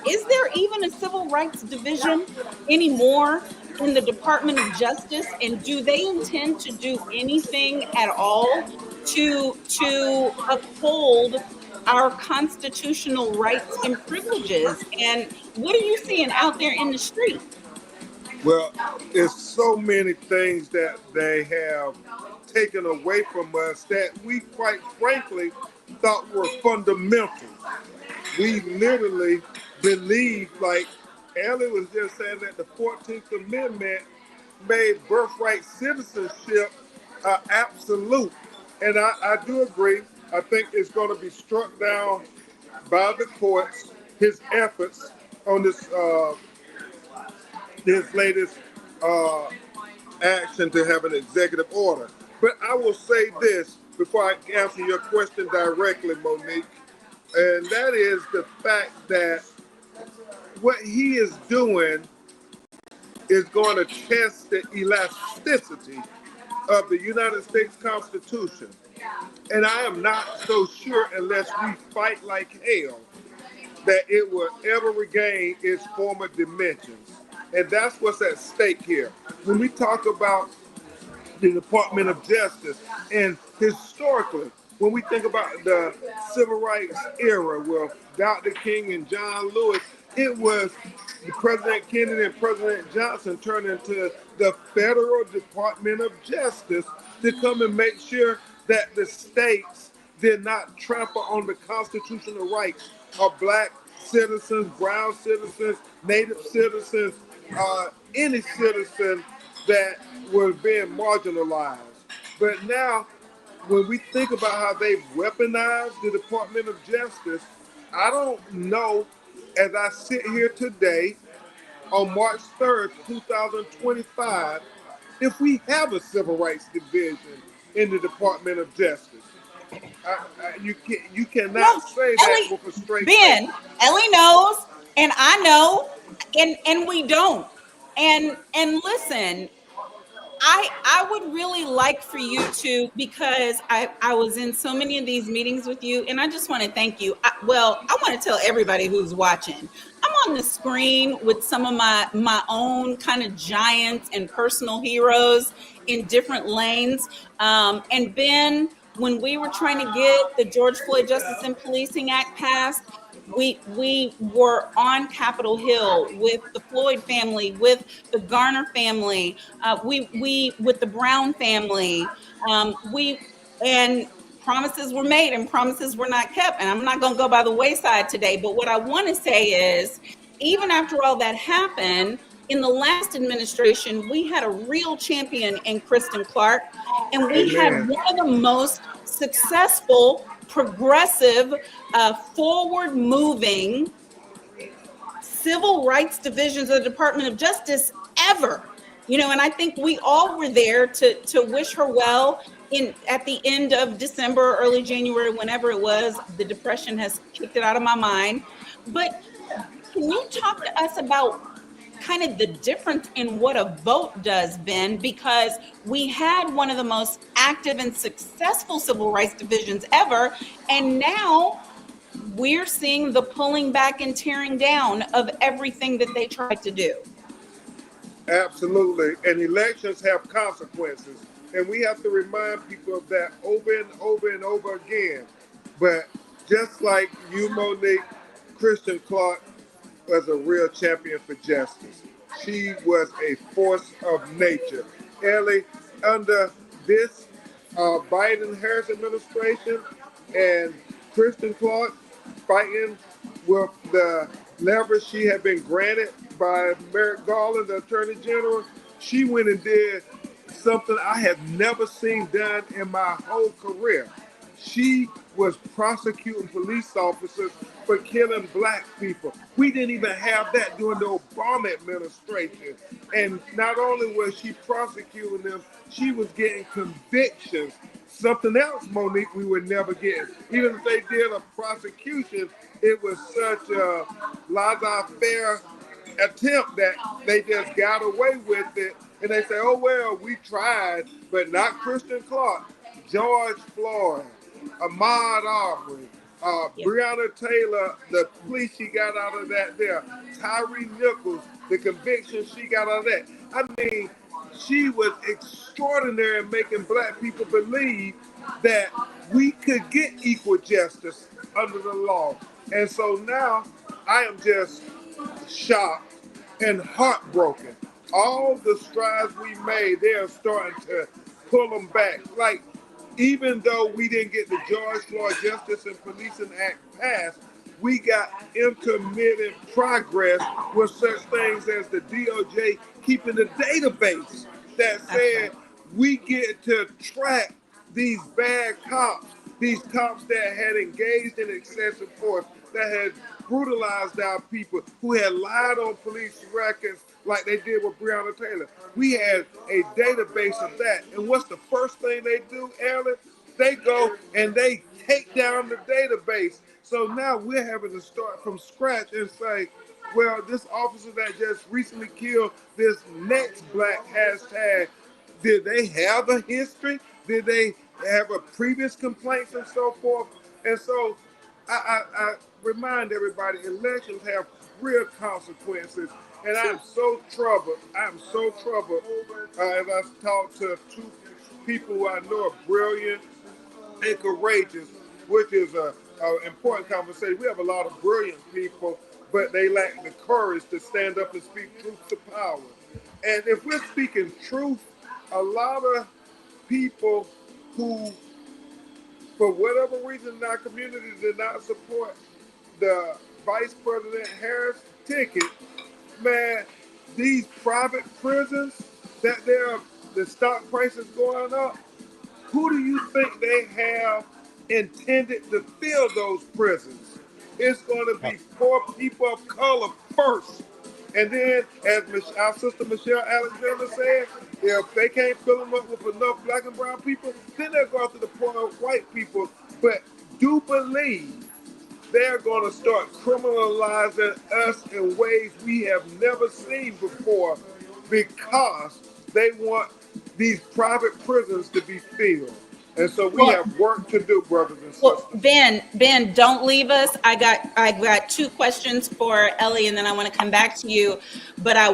is there even a civil rights division anymore in the Department of Justice? And do they intend to do anything at all to uphold our constitutional rights and privileges? And what are you seeing out there in the street? Well, there's so many things that they have taken away from us that we quite frankly thought were fundamental. We literally believe, like Ellie was just saying, that the 14th Amendment made birthright citizenship absolute. And I do agree. I think it's going to be struck down by the courts, his efforts on this latest action to have an executive order. But I will say this before I answer your question directly, Monique, and that is the fact that what he is doing is going to test the elasticity of the United States Constitution. And I am not so sure, unless we fight like hell, that it will ever regain its former dimensions. And that's what's at stake here. When we talk about the Department of Justice, and historically, when we think about the civil rights era with Dr. King and John Lewis, it was President Kennedy and President Johnson turned into the Federal Department of Justice to come and make sure that the states did not trample on the constitutional rights of Black citizens, brown citizens, Native citizens, any citizen that was being marginalized. But now, when we think about how they've weaponized the Department of Justice, I don't know, as I sit here today on March 3rd, 2025, if we have a civil rights division in the Department of Justice. You cannot say that Ellie, with a straight Ben, face. Ellie knows, and I know, and we don't. And listen, I would really like for you to, because I was in so many of these meetings with you, and I just want to thank you. I want to tell everybody who's watching, I'm on the screen with some of my own kind of giants and personal heroes in different lanes. And Ben, when we were trying to get the George Floyd Justice and Policing Act passed, we were on Capitol Hill with the Floyd family, with the Garner family, we with the Brown family, and promises were made and promises were not kept. And I'm not going to go by the wayside today, but what I want to say is, even after all that happened, in the last administration, we had a real champion in Kristen Clark, and we had one of the most successful, progressive, forward-moving civil rights divisions of the Department of Justice ever. And I think we all were there to wish her well at the end of December, early January, whenever it was. The depression has kicked it out of my mind. But can you talk to us about kind of the difference in what a vote does, Ben, because we had one of the most active and successful civil rights divisions ever, and now we're seeing the pulling back and tearing down of everything that they tried to do. Absolutely. And elections have consequences. And we have to remind people of that over and over and over again. But just like you, Monique, Kristen Clark was a real champion for justice. She was a force of nature. Ellie, under this Biden-Harris administration and Kristen Clark fighting with the leverage she had been granted by Merrick Garland, the Attorney General, she went and did something I had never seen done in my whole career. She was prosecuting police officers for killing black people. We didn't even have that during the Obama administration. And not only was she prosecuting them, she was getting convictions. Something else, Monique, we would never get. Even if they did a prosecution, it was such a laissez-faire attempt that they just got away with it. And they say, oh, well, we tried, but not Kristen Clark, George Floyd, Ahmaud Arbery, Breonna Taylor, the plea she got out of that there, Tyree Nichols, the conviction she got out of that. I mean, she was extraordinary in making black people believe that we could get equal justice under the law. And so now I am just shocked and heartbroken. All the strides we made, they are starting to pull them back. Like, even though we didn't get the George Floyd Justice and Policing Act passed, we got intermittent progress with such things as the DoJ keeping a database that said we get to track these bad cops, these cops that had engaged in excessive force, that had brutalized our people, who had lied on police records like they did with Breonna Taylor. We had a database of that. And what's the first thing they do, Ellen? They go and they take down the database. So now we're having to start from scratch and say, well, this officer that just recently killed this next black hashtag, did they have a history? Did they have a previous complaints and so forth? And so I remind everybody, elections have real consequences. And I'm so troubled. I'm so troubled as I talk to two people who I know are brilliant and courageous, which is an important conversation. We have a lot of brilliant people, but they lack the courage to stand up and speak truth to power. And if we're speaking truth, a lot of people who, for whatever reason in our community, did not support the Vice President Harris ticket, man, these private prisons that the stock prices going up, who do you think they have intended to fill those prisons? It's going to be poor people of color first. And then, as our sister Michelle Alexander said, if they can't fill them up with enough black and brown people, then they'll go after the poor white people. But do believe they're going to start criminalizing us in ways we have never seen before, because they want these private prisons to be filled. And so we have work to do, brothers and sisters. Well, Ben, don't leave us. I got two questions for Ellie, and then I want to come back to you. But I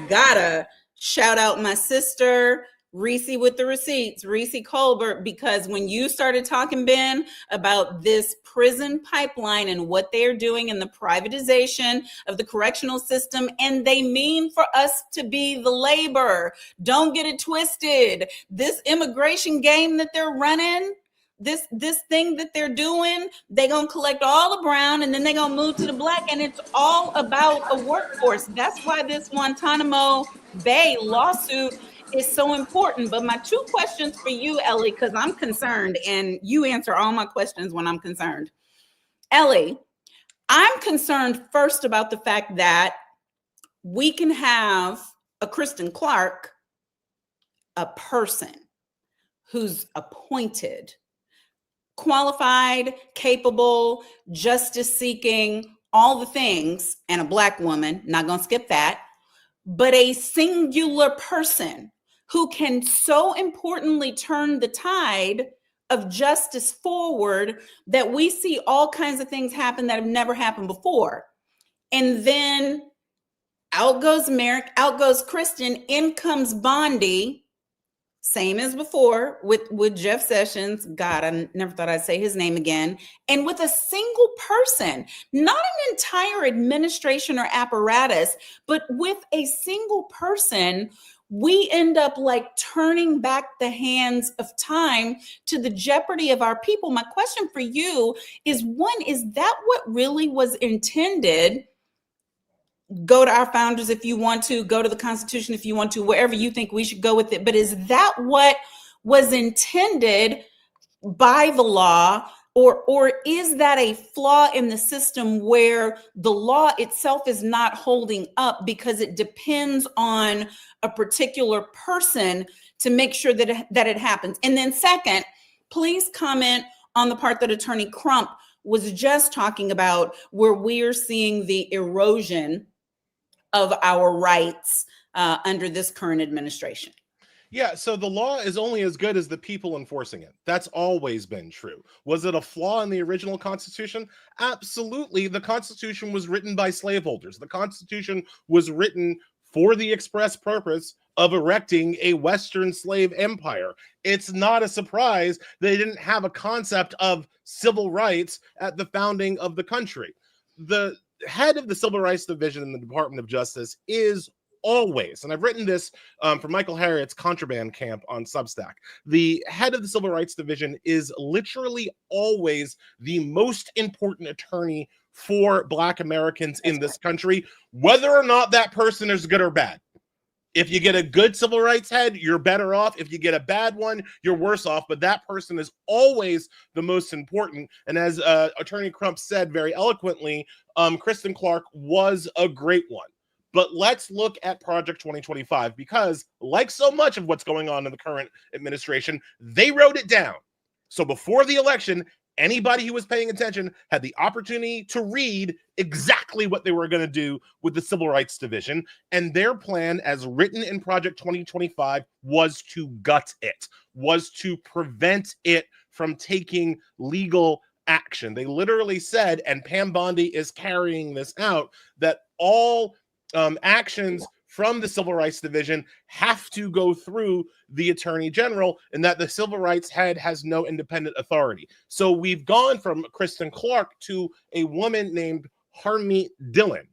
gotta shout out my sister, Reese with the receipts, Reese Colbert, because when you started talking, Ben, about this prison pipeline and what they're doing in the privatization of the correctional system, and they mean for us to be the labor. Don't get it twisted. This immigration game that they're running, this thing that they're doing, they're going to collect all the brown and then they're going to move to the black, and it's all about a workforce. That's why this Guantanamo Bay lawsuit is so important. But my two questions for you, Ellie, because I'm concerned, and you answer all my questions when I'm concerned. Ellie, I'm concerned first about the fact that we can have a Kristen Clark, a person who's appointed, qualified, capable, justice seeking, all the things, and a black woman, not gonna skip that, but a singular person who can so importantly turn the tide of justice forward that we see all kinds of things happen that have never happened before. And then out goes Merrick, out goes Kristen, in comes Bondi, same as before with Jeff Sessions. God, I never thought I'd say his name again. And with a single person, not an entire administration or apparatus, but with a single person, we end up like turning back the hands of time to the jeopardy of our people. My question for you is, one, is that what really was intended? Go to our founders if you want to, go to the Constitution if you want to, wherever you think we should go with it. But is that what was intended by the law? Or is that a flaw in the system where the law itself is not holding up because it depends on a particular person to make sure that it happens? And then second, please comment on the part that Attorney Crump was just talking about, where we're seeing the erosion of our rights under this current administration. Yeah, so the law is only as good as the people enforcing it. That's always been true. Was it a flaw in the original Constitution? Absolutely. The Constitution was written by slaveholders. The Constitution was written for the express purpose of erecting a Western slave empire. It's not a surprise they didn't have a concept of civil rights at the founding of the country. The head of the Civil Rights Division in the Department of Justice is always, and I've written this for Michael Harriot's Contraband Camp on Substack, the head of the Civil Rights Division is literally always the most important attorney for Black Americans in this country, whether or not that person is good or bad. If you get a good civil rights head, you're better off. If you get a bad one, you're worse off. But that person is always the most important. And as Attorney Crump said very eloquently, Kristen Clark was a great one. But let's look at Project 2025, because like so much of what's going on in the current administration, they wrote it down. So before the election, anybody who was paying attention had the opportunity to read exactly what they were going to do with the Civil Rights Division. And their plan, as written in Project 2025, was to gut it, was to prevent it from taking legal action. They literally said, and Pam Bondi is carrying this out, that all actions from the Civil Rights Division have to go through the Attorney General, and that the civil rights head has no independent authority. So we've gone from Kristen Clark to a woman named Harmeet Dillon,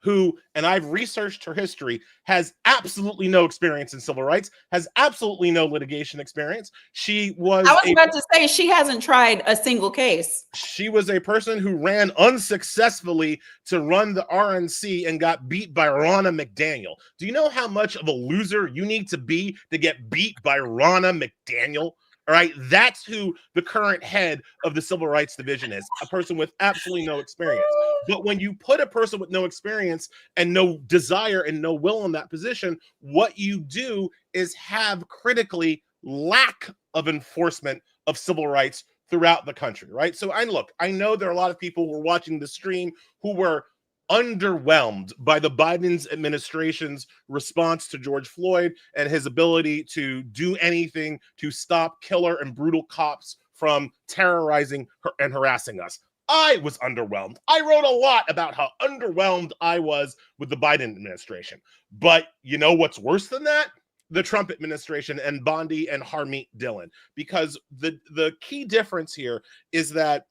who, and I've researched her history, has absolutely no experience in civil rights, has absolutely no litigation experience. I was about to say, she hasn't tried a single case. She was a person who ran unsuccessfully to run the RNC and got beat by Ronna McDaniel. Do you know how much of a loser you need to be to get beat by Ronna McDaniel? All right, that's who the current head of the Civil Rights Division is, a person with absolutely no experience. But when you put a person with no experience and no desire and no will in that position, what you do is have critically lack of enforcement of civil rights throughout the country, right? So I know there are a lot of people who are watching the stream who were underwhelmed by the Biden's administration's response to George Floyd and his ability to do anything to stop killer and brutal cops from terrorizing and harassing us. I was underwhelmed. I wrote a lot about how underwhelmed I was with the Biden administration. But you know what's worse than that? The Trump administration and Bondi and Harmeet Dillon. Because the key difference here is that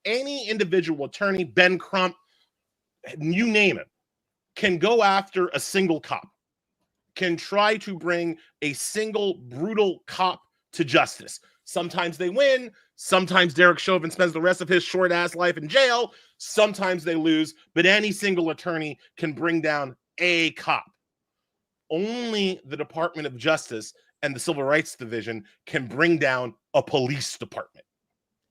any individual attorney, Ben Crump, you name it, can go after a single cop, can try to bring a single brutal cop to justice. Sometimes they win. Sometimes Derek Chauvin spends the rest of his short ass life in jail. Sometimes they lose, but any single attorney can bring down a cop. Only the Department of Justice and the Civil Rights Division can bring down a police department.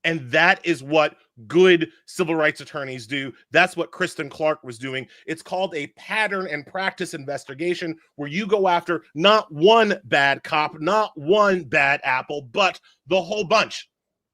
And that is what good civil rights attorneys do. That's what Kristen Clark was doing. It's called a pattern and practice investigation, where you go after not one bad cop, not one bad apple, but the whole bunch.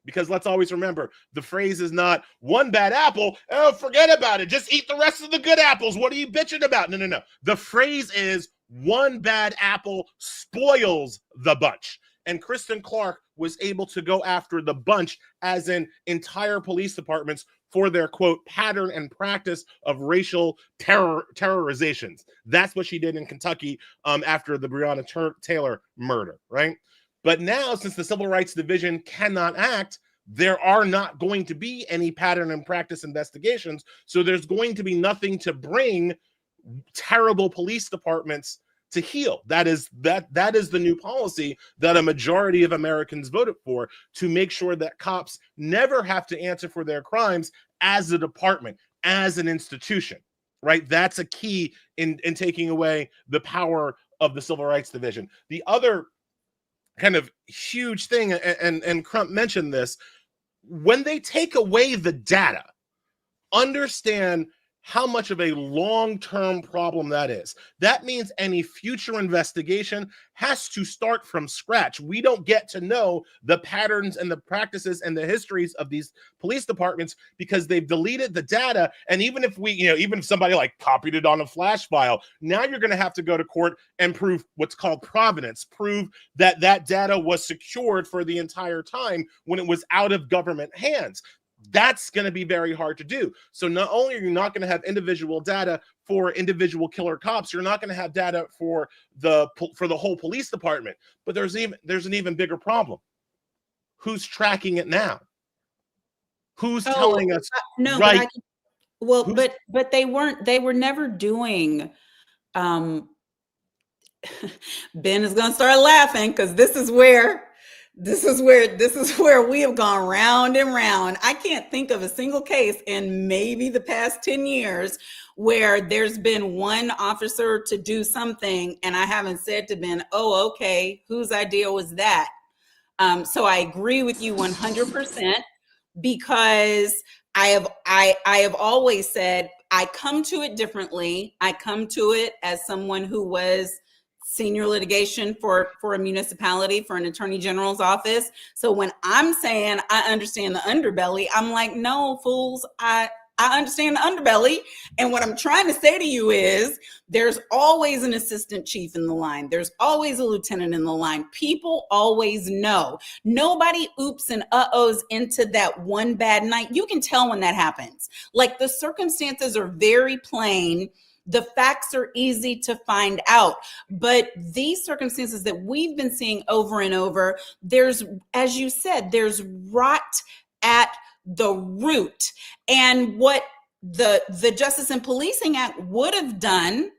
Because let's always remember, the phrase is not one bad apple, oh, forget about it, just eat the rest of the good apples. What are you bitching about? No, no, no. The phrase is one bad apple spoils the bunch. And Kristen Clark was able to go after the bunch, as in entire police departments, for their, quote, pattern and practice of racial terrorizations. That's what she did in Kentucky after the Breonna Taylor murder, right? But now, since the Civil Rights Division cannot act, there are not going to be any pattern and practice investigations. So there's going to be nothing to bring terrible police departments to heel. That is the new policy that a majority of Americans voted for, to make sure that cops never have to answer for their crimes as a department, as an institution, right? That's a key in taking away the power of the Civil Rights Division. The other kind of huge thing, and Crump mentioned this, when they take away the data, understand how much of a long-term problem that is. That means any future investigation has to start from scratch. We don't get to know the patterns and the practices and the histories of these police departments because they've deleted the data. And even if even if somebody like copied it on a flash file, now you're going to have to go to court and prove what's called provenance, prove that that data was secured for the entire time when it was out of government hands. That's going to be very hard to do. So not only are you not going to have individual data for individual killer cops, you're not going to have data for the whole police department. But there's an even bigger problem. Who's tracking it now? Who's telling us? No, right? But they were never doing. Ben is going to start laughing because this is where we have gone round and round. I can't think of a single case in maybe the past 10 years where there's been one officer to do something and I haven't said to Ben, oh, okay, whose idea was that? So I agree with you 100%, because I have always said I come to it differently. I come to it as someone who was senior litigation for a municipality, for an attorney general's office. So when I'm saying I understand the underbelly, I'm like, no, fools, I understand the underbelly. And what I'm trying to say to you is there's always an assistant chief in the line. There's always a lieutenant in the line. People always know. Nobody oops and uh-ohs into that one bad night. You can tell when that happens. Like, the circumstances are very plain. The facts are easy to find out, but these circumstances that we've been seeing over and over, there's, as you said, there's rot at the root. And what the Justice and Policing Act would have done,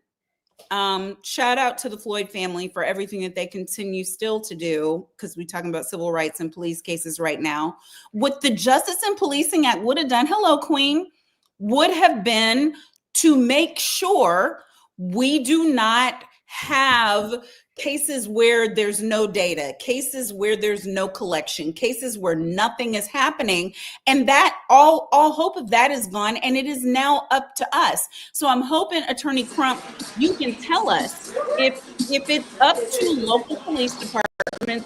shout out to the Floyd family for everything that they continue still to do, because we're talking about civil rights and police cases right now. What the Justice and Policing Act would have done, hello, Queen, would have been to make sure we do not have cases where there's no data, cases where there's no collection, cases where nothing is happening. And that all hope of that is gone, and it is now up to us. So I'm hoping, Attorney Crump, you can tell us if it's up to local police departments,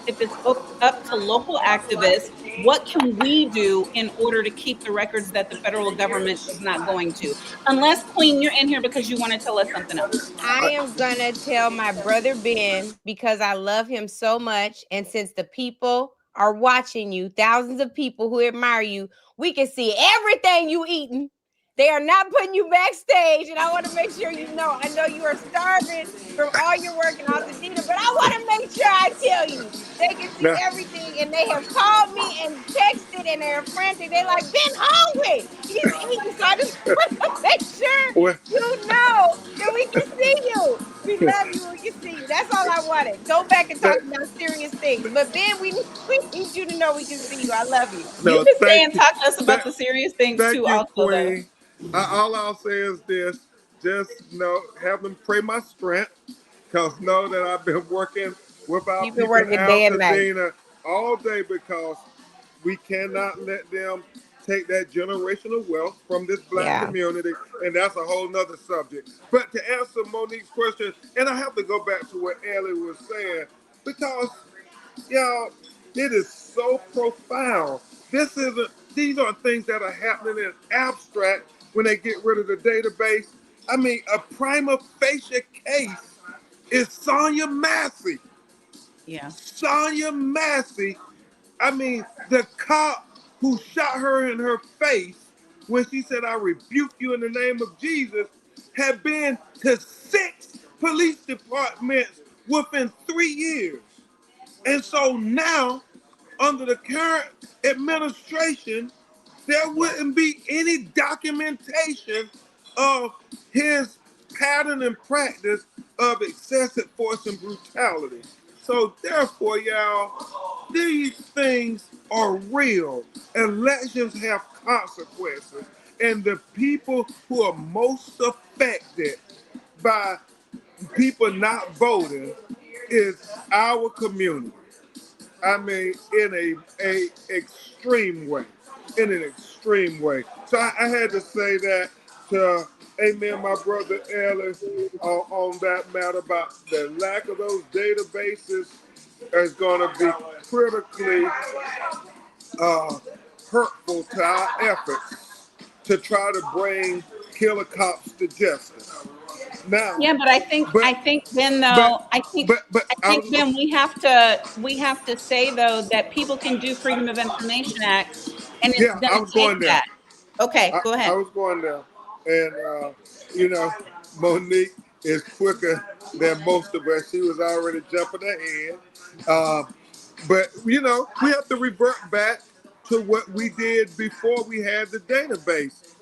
if it's up to local activists, what can we do in order to keep the records that the federal government is not going to? Unless, Queen, you're in here because you want to tell us something else. I am gonna tell my brother Ben, because I love him so much, and since the people are watching you, thousands of people who admire you, we can see everything you eating. They are not putting you backstage, and I want to make sure you know. I know you are starving from all your work and all the dinner, but I want to make sure I tell you they can see everything, and they have called me and texted, and they're frantic. They're like, Ben hungry. He's eating, so I just want to make sure you know that we can see you. We love you. We can see you. That's all I wanted. Go back and talk about serious things. But Ben, we need you to know we can see you. I love you. You can stay and talk to us about the serious things too, also, though. All I'll say is this: just have them pray my strength, because know that I've been working with our people in Altadena all day, because we cannot let them take that generational wealth from this Black community, and that's a whole nother subject. But to answer Monique's question, and I have to go back to what Ellie was saying, because y'all, it is so profound These aren't things that are happening in abstract when they get rid of the database. I mean, a prima facie case is Sonia Massey. Yeah. Sonia Massey. I mean, the cop who shot her in her face when she said, "I rebuke you in the name of Jesus," had been to 6 police departments within 3 years. And so now, under the current administration, there wouldn't be any documentation of his pattern and practice of excessive force and brutality. So therefore, y'all, these things are real. Elections have consequences. And the people who are most affected by people not voting is our community. I mean, in a extreme way, in an extreme way. So I had to say that to amen, my brother Ellis, on that matter about the lack of those databases is going to be critically hurtful to our efforts to try to bring killer cops to justice. Now, Yeah, but I think then but though, but I think then we have to say though that people can do Freedom of Information Act and it's yeah, I gonna was take going there. that. Okay, go I ahead. was going there, and you know, Monique is quicker than most of us. She was already jumping ahead, but you know, we have to revert back to what we did before we had the database.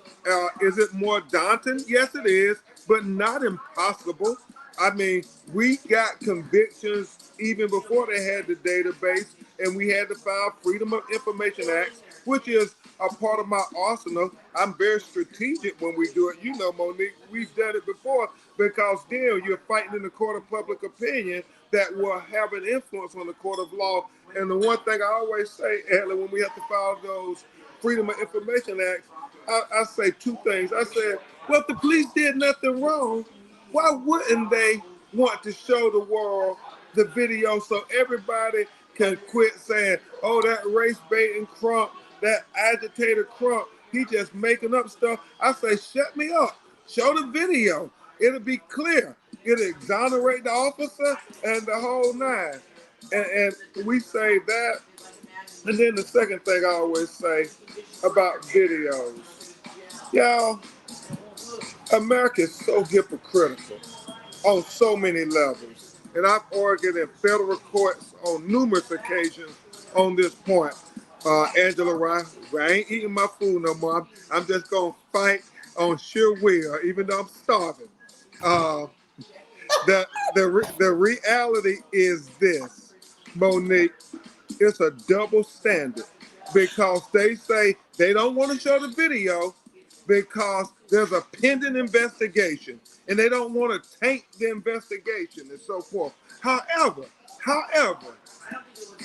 Is it more daunting? Yes, it is, but not impossible. I mean, we got convictions even before they had the database, and we had to file Freedom of Information Act, which is a part of my arsenal. I'm very strategic when we do it. You know, Monique, we've done it before because then you're fighting in the court of public opinion that will have an influence on the court of law. And the one thing I always say, Ellie, when we have to file those Freedom of Information Acts, I say 2 things. I said, well, if the police did nothing wrong, why wouldn't they want to show the world the video so everybody can quit saying, oh, that race baiting Crump, that agitator Crump, he just making up stuff. I say, shut me up. Show the video. It'll be clear. It'll exonerate the officer and the whole nine. And we say that. And then the second thing I always say about videos. Y'all, America is so hypocritical on so many levels. And I've argued in federal courts on numerous occasions on this point. Angela Rye, I ain't eating my food no more. I'm just going to fight on sheer will, even though I'm starving. Uh, the reality is this, Monique, it's a double standard because they say they don't want to show the video because there's a pending investigation and they don't want to taint the investigation and so forth. However,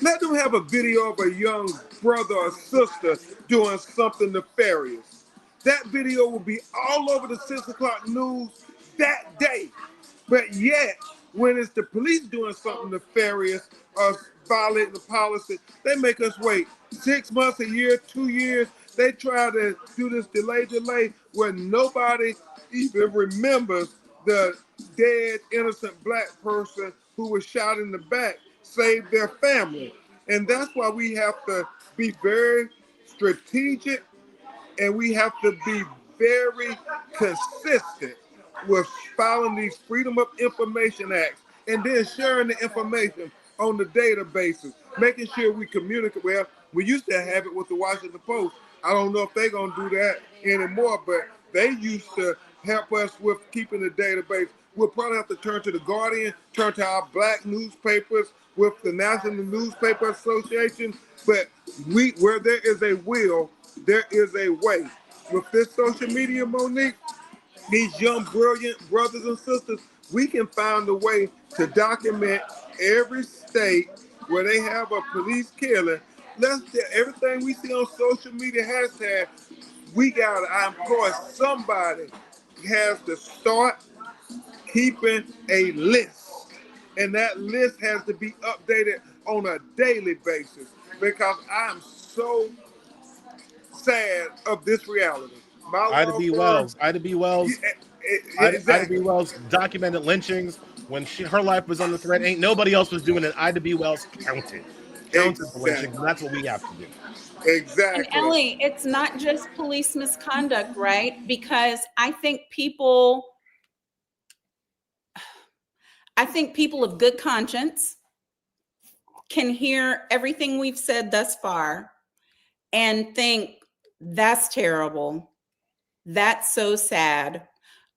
let them have a video of a young brother or sister doing something nefarious. That video will be all over the 6 o'clock news that day. But yet, when it's the police doing something nefarious or violating the policy, they make us wait 6 months, a year, 2 years. They try to do this delay, where nobody even remembers the dead, innocent black person who was shot in the back, saved their family. And that's why we have to be very strategic and we have to be very consistent with filing these Freedom of Information Acts and then sharing the information on the databases, making sure we communicate. Well, we used to have it with the Washington Post. I don't know if they're going to do that anymore, but they used to help us with keeping the database. We'll probably have to turn to the Guardian, turn to our black newspapers with the National Newspaper Association. But where there is a will, there is a way. With this social media, Monique, these young, brilliant brothers and sisters, we can find a way to document every state where they have a police killing. Everything we see on social media hashtag, I implore somebody has to start keeping a list. And that list has to be updated on a daily basis because I'm so sad of this reality. My Ida law B. firm- Wells. Ida B. Wells. Ida Exactly. B. Wells documented lynchings when her life was under threat. Ain't nobody else was doing it. Ida B. Wells counted the lynchings, and that's what we have to do. Exactly. And Ellie, it's not just police misconduct, right? Because I think people of good conscience can hear everything we've said thus far and think, that's terrible. That's so sad.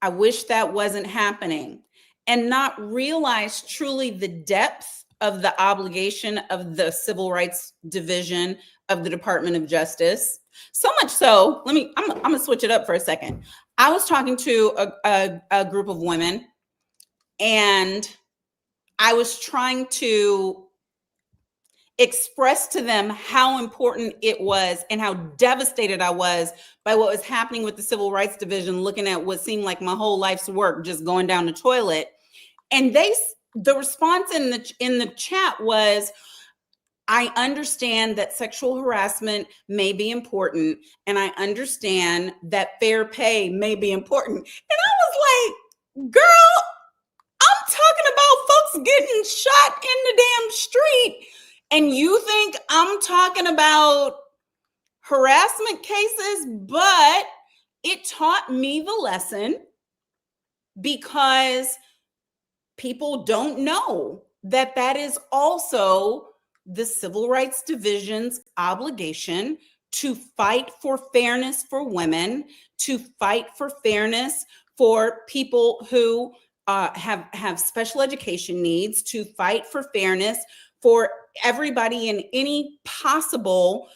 I wish that wasn't happening. And not realize truly the depth of the obligation of the Civil Rights Division of the Department of Justice. So much so, I'm gonna switch it up for a second. I was talking to a group of women, and I was trying to express to them how important it was and how devastated I was by what was happening with the Civil Rights Division, looking at what seemed like my whole life's work just going down the toilet. And the response in the chat was, I understand that sexual harassment may be important, and I understand that fair pay may be important. And I was like, girl, I'm talking about folks getting shot in the damn street, and you think I'm talking about harassment cases? But it taught me the lesson, because people don't know that is also the Civil Rights Division's obligation to fight for fairness for women, to fight for fairness for people who have special education needs, to fight for fairness for everybody in any possible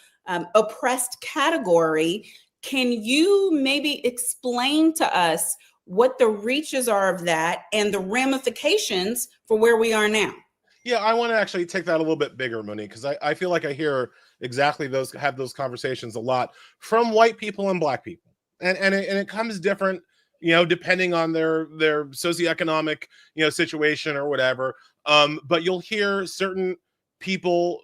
oppressed category. Can you maybe explain to us what the reaches are of that and the ramifications for where we are now? Yeah, I want to actually take that a little bit bigger, Monique, because I feel like I hear exactly have those conversations a lot from white people and black people, and it comes different, depending on their socioeconomic situation or whatever. But you'll hear certain people,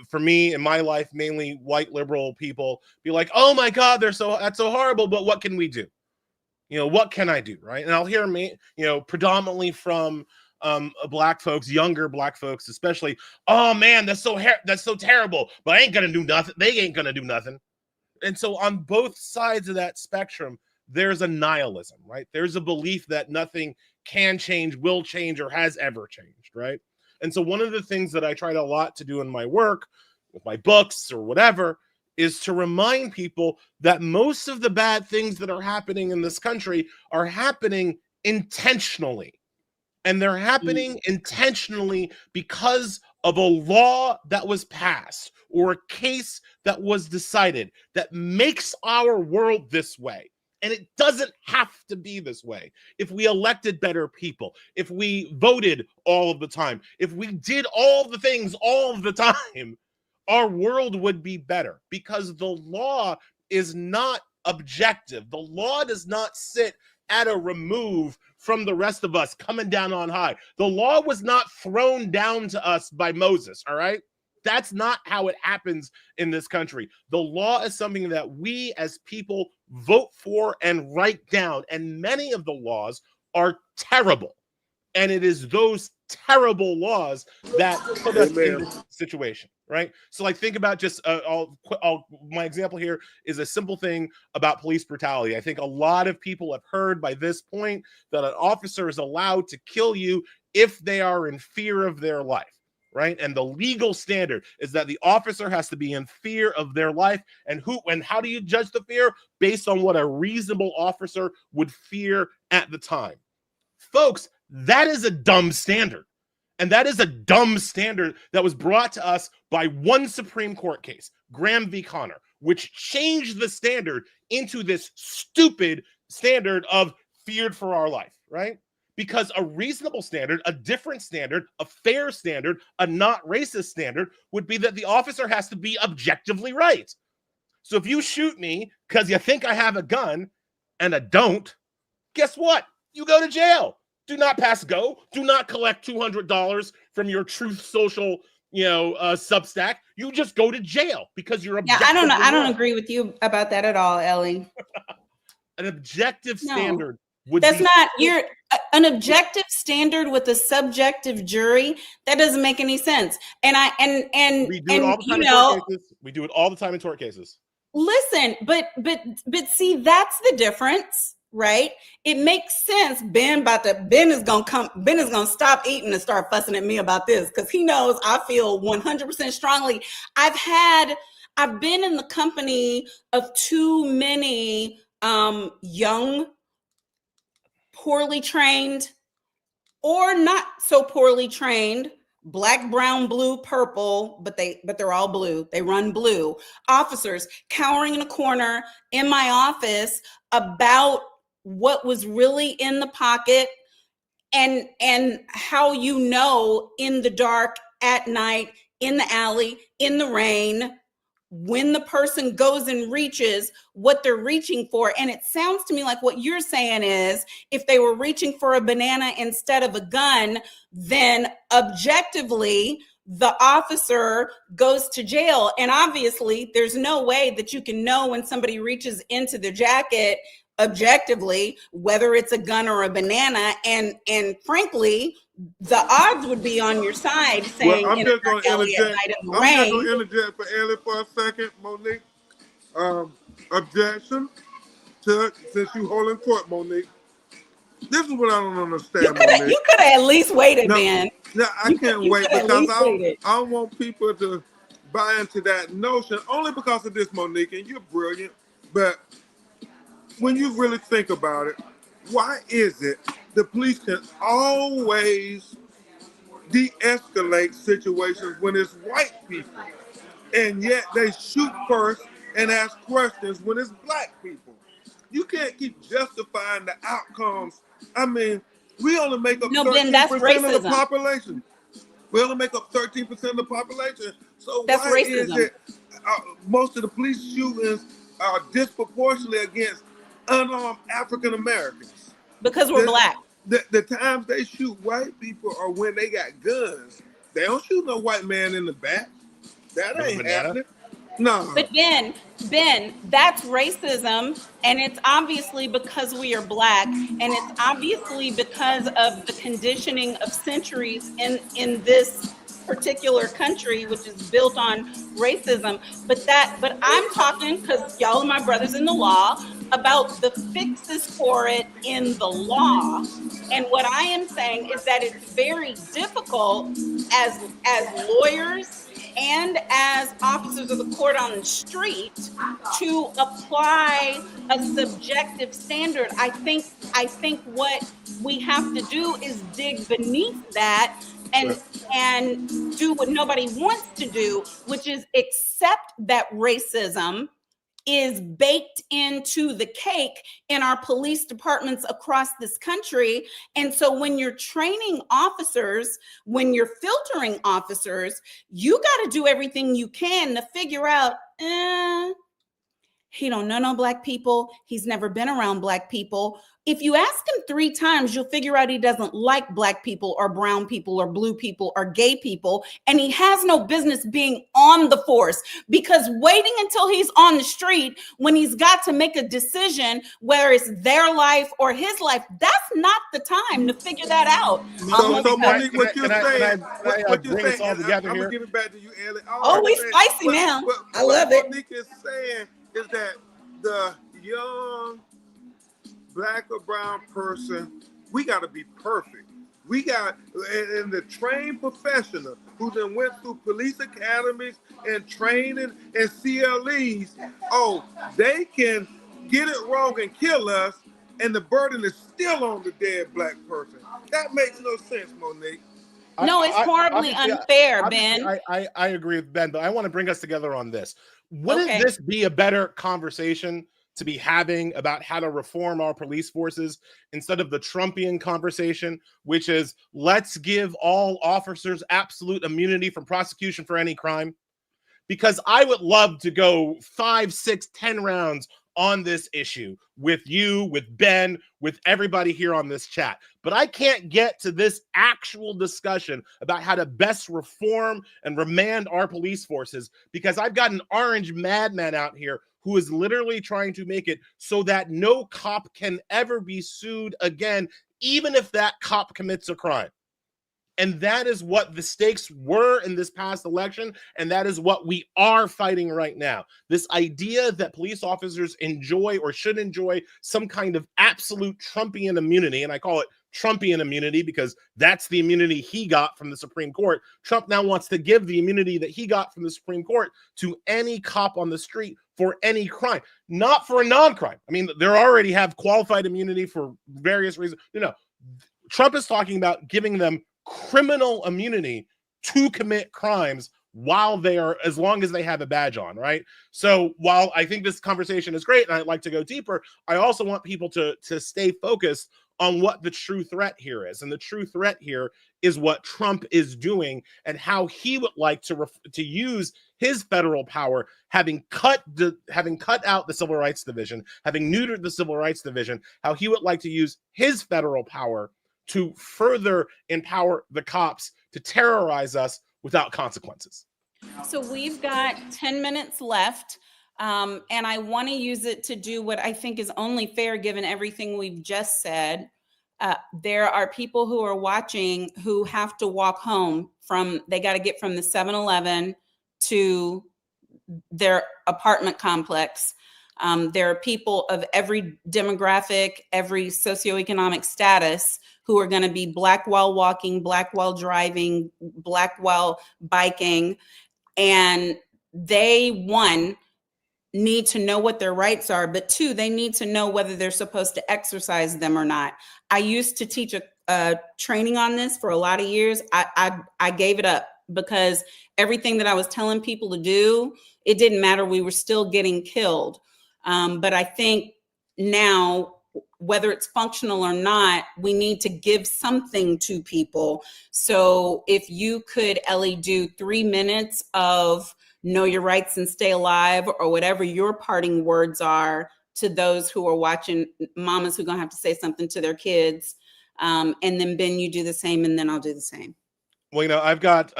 for me in my life, mainly white liberal people, be like, "Oh my God, that's so horrible." But what can we do? What can I do, right? And I'll hear predominantly from black folks, younger black folks especially, "Oh man, that's so terrible, but I ain't gonna do nothing. They ain't gonna do nothing." And so on both sides of that spectrum, there's a nihilism, right? There's a belief that nothing can change, will change, or has ever changed, right? And so one of the things that I tried a lot to do in my work, with my books or whatever, is to remind people that most of the bad things that are happening in this country are happening intentionally. And they're happening intentionally because of a law that was passed or a case that was decided that makes our world this way. And it doesn't have to be this way. If we elected better people, if we voted all of the time, if we did all the things all of the time, our world would be better, because the law is not objective. The law does not sit at a remove from the rest of us coming down on high. The law was not thrown down to us by Moses, all right? That's not how it happens in this country. The law is something that we as people vote for and write down, and many of the laws are terrible. And it is those terrible laws that put us in this situation, right? So like, think about just, my example here is a simple thing about police brutality. I think a lot of people have heard by this point that an officer is allowed to kill you if they are in fear of their life, right? And the legal standard is that the officer has to be in fear of their life. And how do you judge the fear? Based on what a reasonable officer would fear at the time. Folks, that is a dumb standard. And that is a dumb standard that was brought to us by one Supreme Court case, Graham v. Connor, which changed the standard into this stupid standard of feared for our life, right? Because a reasonable standard, a different standard, a fair standard, a not racist standard would be that the officer has to be objectively right. So if you shoot me because you think I have a gun and I don't, guess what? You go to jail. Do not pass go. Do not collect $200 from your Truth Social Substack, you just go to jail because you're Yeah, I don't know. I objectively don't wrong. agree with you about that at all, Ellie. An objective No. standard would That's be not an objective standard with a subjective jury. That doesn't make any sense. And we do it all the time in tort cases. We do it all the time in tort cases. Listen, but see, that's the difference, right? It makes sense. Ben is gonna stop eating and start fussing at me about this because he knows I feel 100% strongly. I've been in the company of too many young, poorly trained, or not so poorly trained, black, brown, blue, purple, but they're all blue. They run blue. Officers cowering in a corner in my office about what was really in the pocket and how in the dark, at night, in the alley, in the rain, when the person goes and reaches what they're reaching for. And it sounds to me like what you're saying is if they were reaching for a banana instead of a gun, then objectively the officer goes to jail. And obviously there's no way that you can know when somebody reaches into the jacket objectively whether it's a gun or a banana. And frankly, the odds would be on your side saying, I'm just going to interject for Ellie for a second, Monique. Objection to, since you holding court, Monique. This is what I don't understand, Monique. You could have at least waited, man. No, I can't wait because I don't want people to buy into that notion only because of this, Monique, and you're brilliant. But when you really think about it, why is it the police can always de-escalate situations when it's white people, and yet they shoot first and ask questions when it's black people? You can't keep justifying the outcomes. I mean, we only make up 13% of the population. We only make up 13% of the population. So that's why racism. Is it most of the police shootings are disproportionately against unarmed African Americans? Because we're black. The times they shoot white people are when they got guns. They don't shoot no white man in the back. That ain't happening. No. But Ben, that's racism, and it's obviously because we are black, and it's obviously because of the conditioning of centuries in this particular country, which is built on racism. But I'm talking, because y'all are my brothers in the law, about the fixes for it in the law. And what I am saying is that it's very difficult as lawyers and as officers of the court on the street to apply a subjective standard. I think what we have to do is dig beneath that and do what nobody wants to do, which is accept that racism is baked into the cake in our police departments across this country. And so when you're training officers, when you're filtering officers, you got to do everything you can to figure out, he don't know no black people. He's never been around black people. If you ask him 3 times, you'll figure out he doesn't like black people or brown people or blue people or gay people. And he has no business being on the force, because waiting until he's on the street when he's got to make a decision, whether it's their life or his life, that's not the time to figure that out. So Monique, what you're saying, what you're saying, I'm going to give it back to you, Ellie. Oh, we spicy now. I love it. What Monique is saying is that the young black or brown person, we got to be perfect. We got, and the trained professional who then went through police academies and training and CLEs, they can get it wrong and kill us, and the burden is still on the dead black person. That makes no sense, Monique. No, it's horribly unfair, Ben. I agree with Ben, but I want to bring us together on this. Wouldn't this be a better conversation to be having about how to reform our police forces instead of the Trumpian conversation, which is let's give all officers absolute immunity from prosecution for any crime? Because I would love to go 5, 6, 10 rounds on this issue with you, with Ben, with everybody here on this chat. But I can't get to this actual discussion about how to best reform and remand our police forces because I've got an orange madman out here who is literally trying to make it so that no cop can ever be sued again, even if that cop commits a crime. And that is what the stakes were in this past election, and that is what we are fighting right now. This idea that police officers enjoy or should enjoy some kind of absolute Trumpian immunity, and I call it Trumpian immunity because that's the immunity he got from the Supreme Court. Trump now wants to give the immunity that he got from the Supreme Court to any cop on the street for any crime, not for a non-crime. I mean, they already have qualified immunity for various reasons. Trump is talking about giving them criminal immunity to commit crimes while they are, as long as they have a badge on, right? So while I think this conversation is great and I'd like to go deeper, I also want people to stay focused on what the true threat here is. And the true threat here is what Trump is doing and how he would like to use his federal power, having cut out the Civil Rights Division, having neutered the Civil Rights Division, how he would like to use his federal power to further empower the cops to terrorize us without consequences. So we've got 10 minutes left, and I want to use it to do what I think is only fair given everything we've just said. There are people who are watching who have to walk home they got to get from the 7-Eleven to their apartment complex. There are people of every demographic, every socioeconomic status who are going to be Black while walking, Black while driving, Black while biking. And they, one, need to know what their rights are, but two, they need to know whether they're supposed to exercise them or not. I used to teach a training on this for a lot of years. I gave it up because everything that I was telling people to do, it didn't matter. We were still getting killed. But I think now, whether it's functional or not, we need to give something to people. So if you could, Ellie, do 3 minutes of know your rights and stay alive, or whatever your parting words are to those who are watching, mamas who are gonna have to say something to their kids. And then Ben, you do the same, and then I'll do the same. Well, I've got,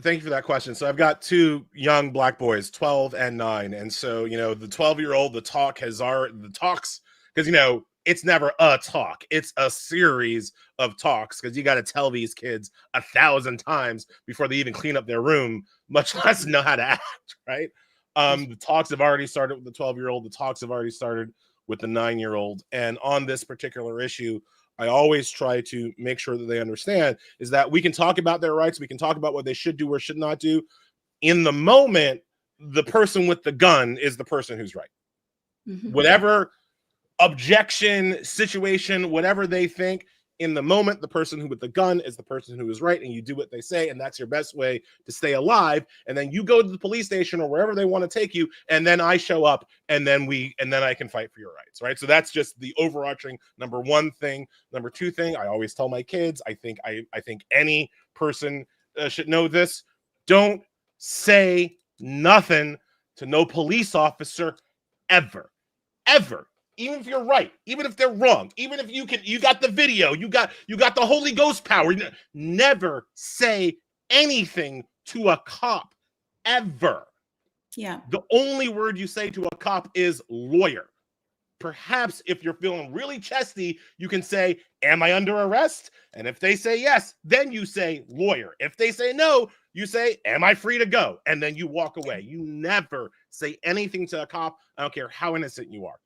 thank you for that question. So I've got two young Black boys, 12 and 9. And so, the 12-year-old, the talks, because, it's never a talk. It's a series of talks because you got to tell these kids 1,000 times before they even clean up their room, much less know how to act, right? The talks have already started with the 12-year-old. The talks have already started with the 9-year-old. And on this particular issue, I always try to make sure that they understand is that we can talk about their rights. We can talk about what they should do or should not do. In the moment, the person with the gun is the person who's right. Mm-hmm. Whatever objection, situation, whatever they think, in the moment, the person with the gun is the person who is right, and you do what they say, and that's your best way to stay alive. And then you go to the police station or wherever they want to take you, and then I show up, and then I can fight for your rights, right? So that's just the overarching number one thing. Number two thing, I always tell my kids, I think any person should know this: don't say nothing to no police officer ever. Even if you're right, even if they're wrong, even if you got the video, you got the Holy Ghost power. Never say anything to a cop ever. Yeah. The only word you say to a cop is lawyer. Perhaps if you're feeling really chesty, you can say, "Am I under arrest?" And if they say yes, then you say lawyer. If they say no, you say, "Am I free to go?" And then you walk away. You never say anything to a cop. I don't care how innocent you are.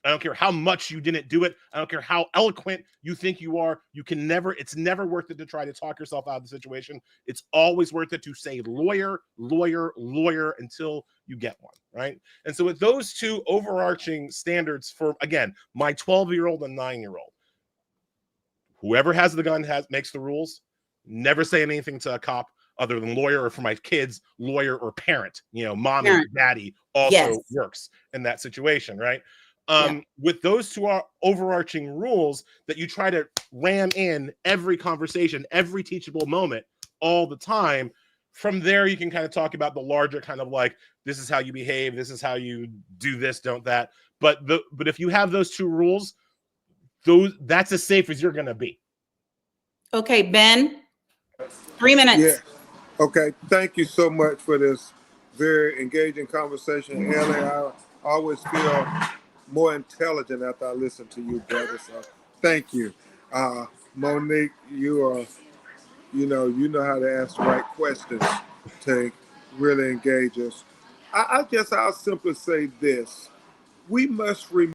I don't care how much you didn't do it. I don't care how eloquent you think you are. It's never worth it to try to talk yourself out of the situation. It's always worth it to say lawyer, lawyer, lawyer until you get one, right? And so with those two overarching standards for, again, my 12-year-old and 9-year-old, whoever has the gun makes the rules. Never say anything to a cop other than lawyer, or for my kids, lawyer or parent. Mommy or daddy also works in that situation, right? With those two overarching rules that you try to ram in every conversation, every teachable moment, all the time, from there, you can kind of talk about the larger kind of like, this is how you behave, this is how you do this, don't that. But if you have those two rules, that's as safe as you're going to be. Okay, Ben, 3 minutes. Yeah. Okay. Thank you so much for this very engaging conversation, Ellie. I always feel more intelligent after I listen to you, brother. So thank you. Monique, you are, you know how to ask the right questions to really engage us. I guess I'll simply say this. We must remember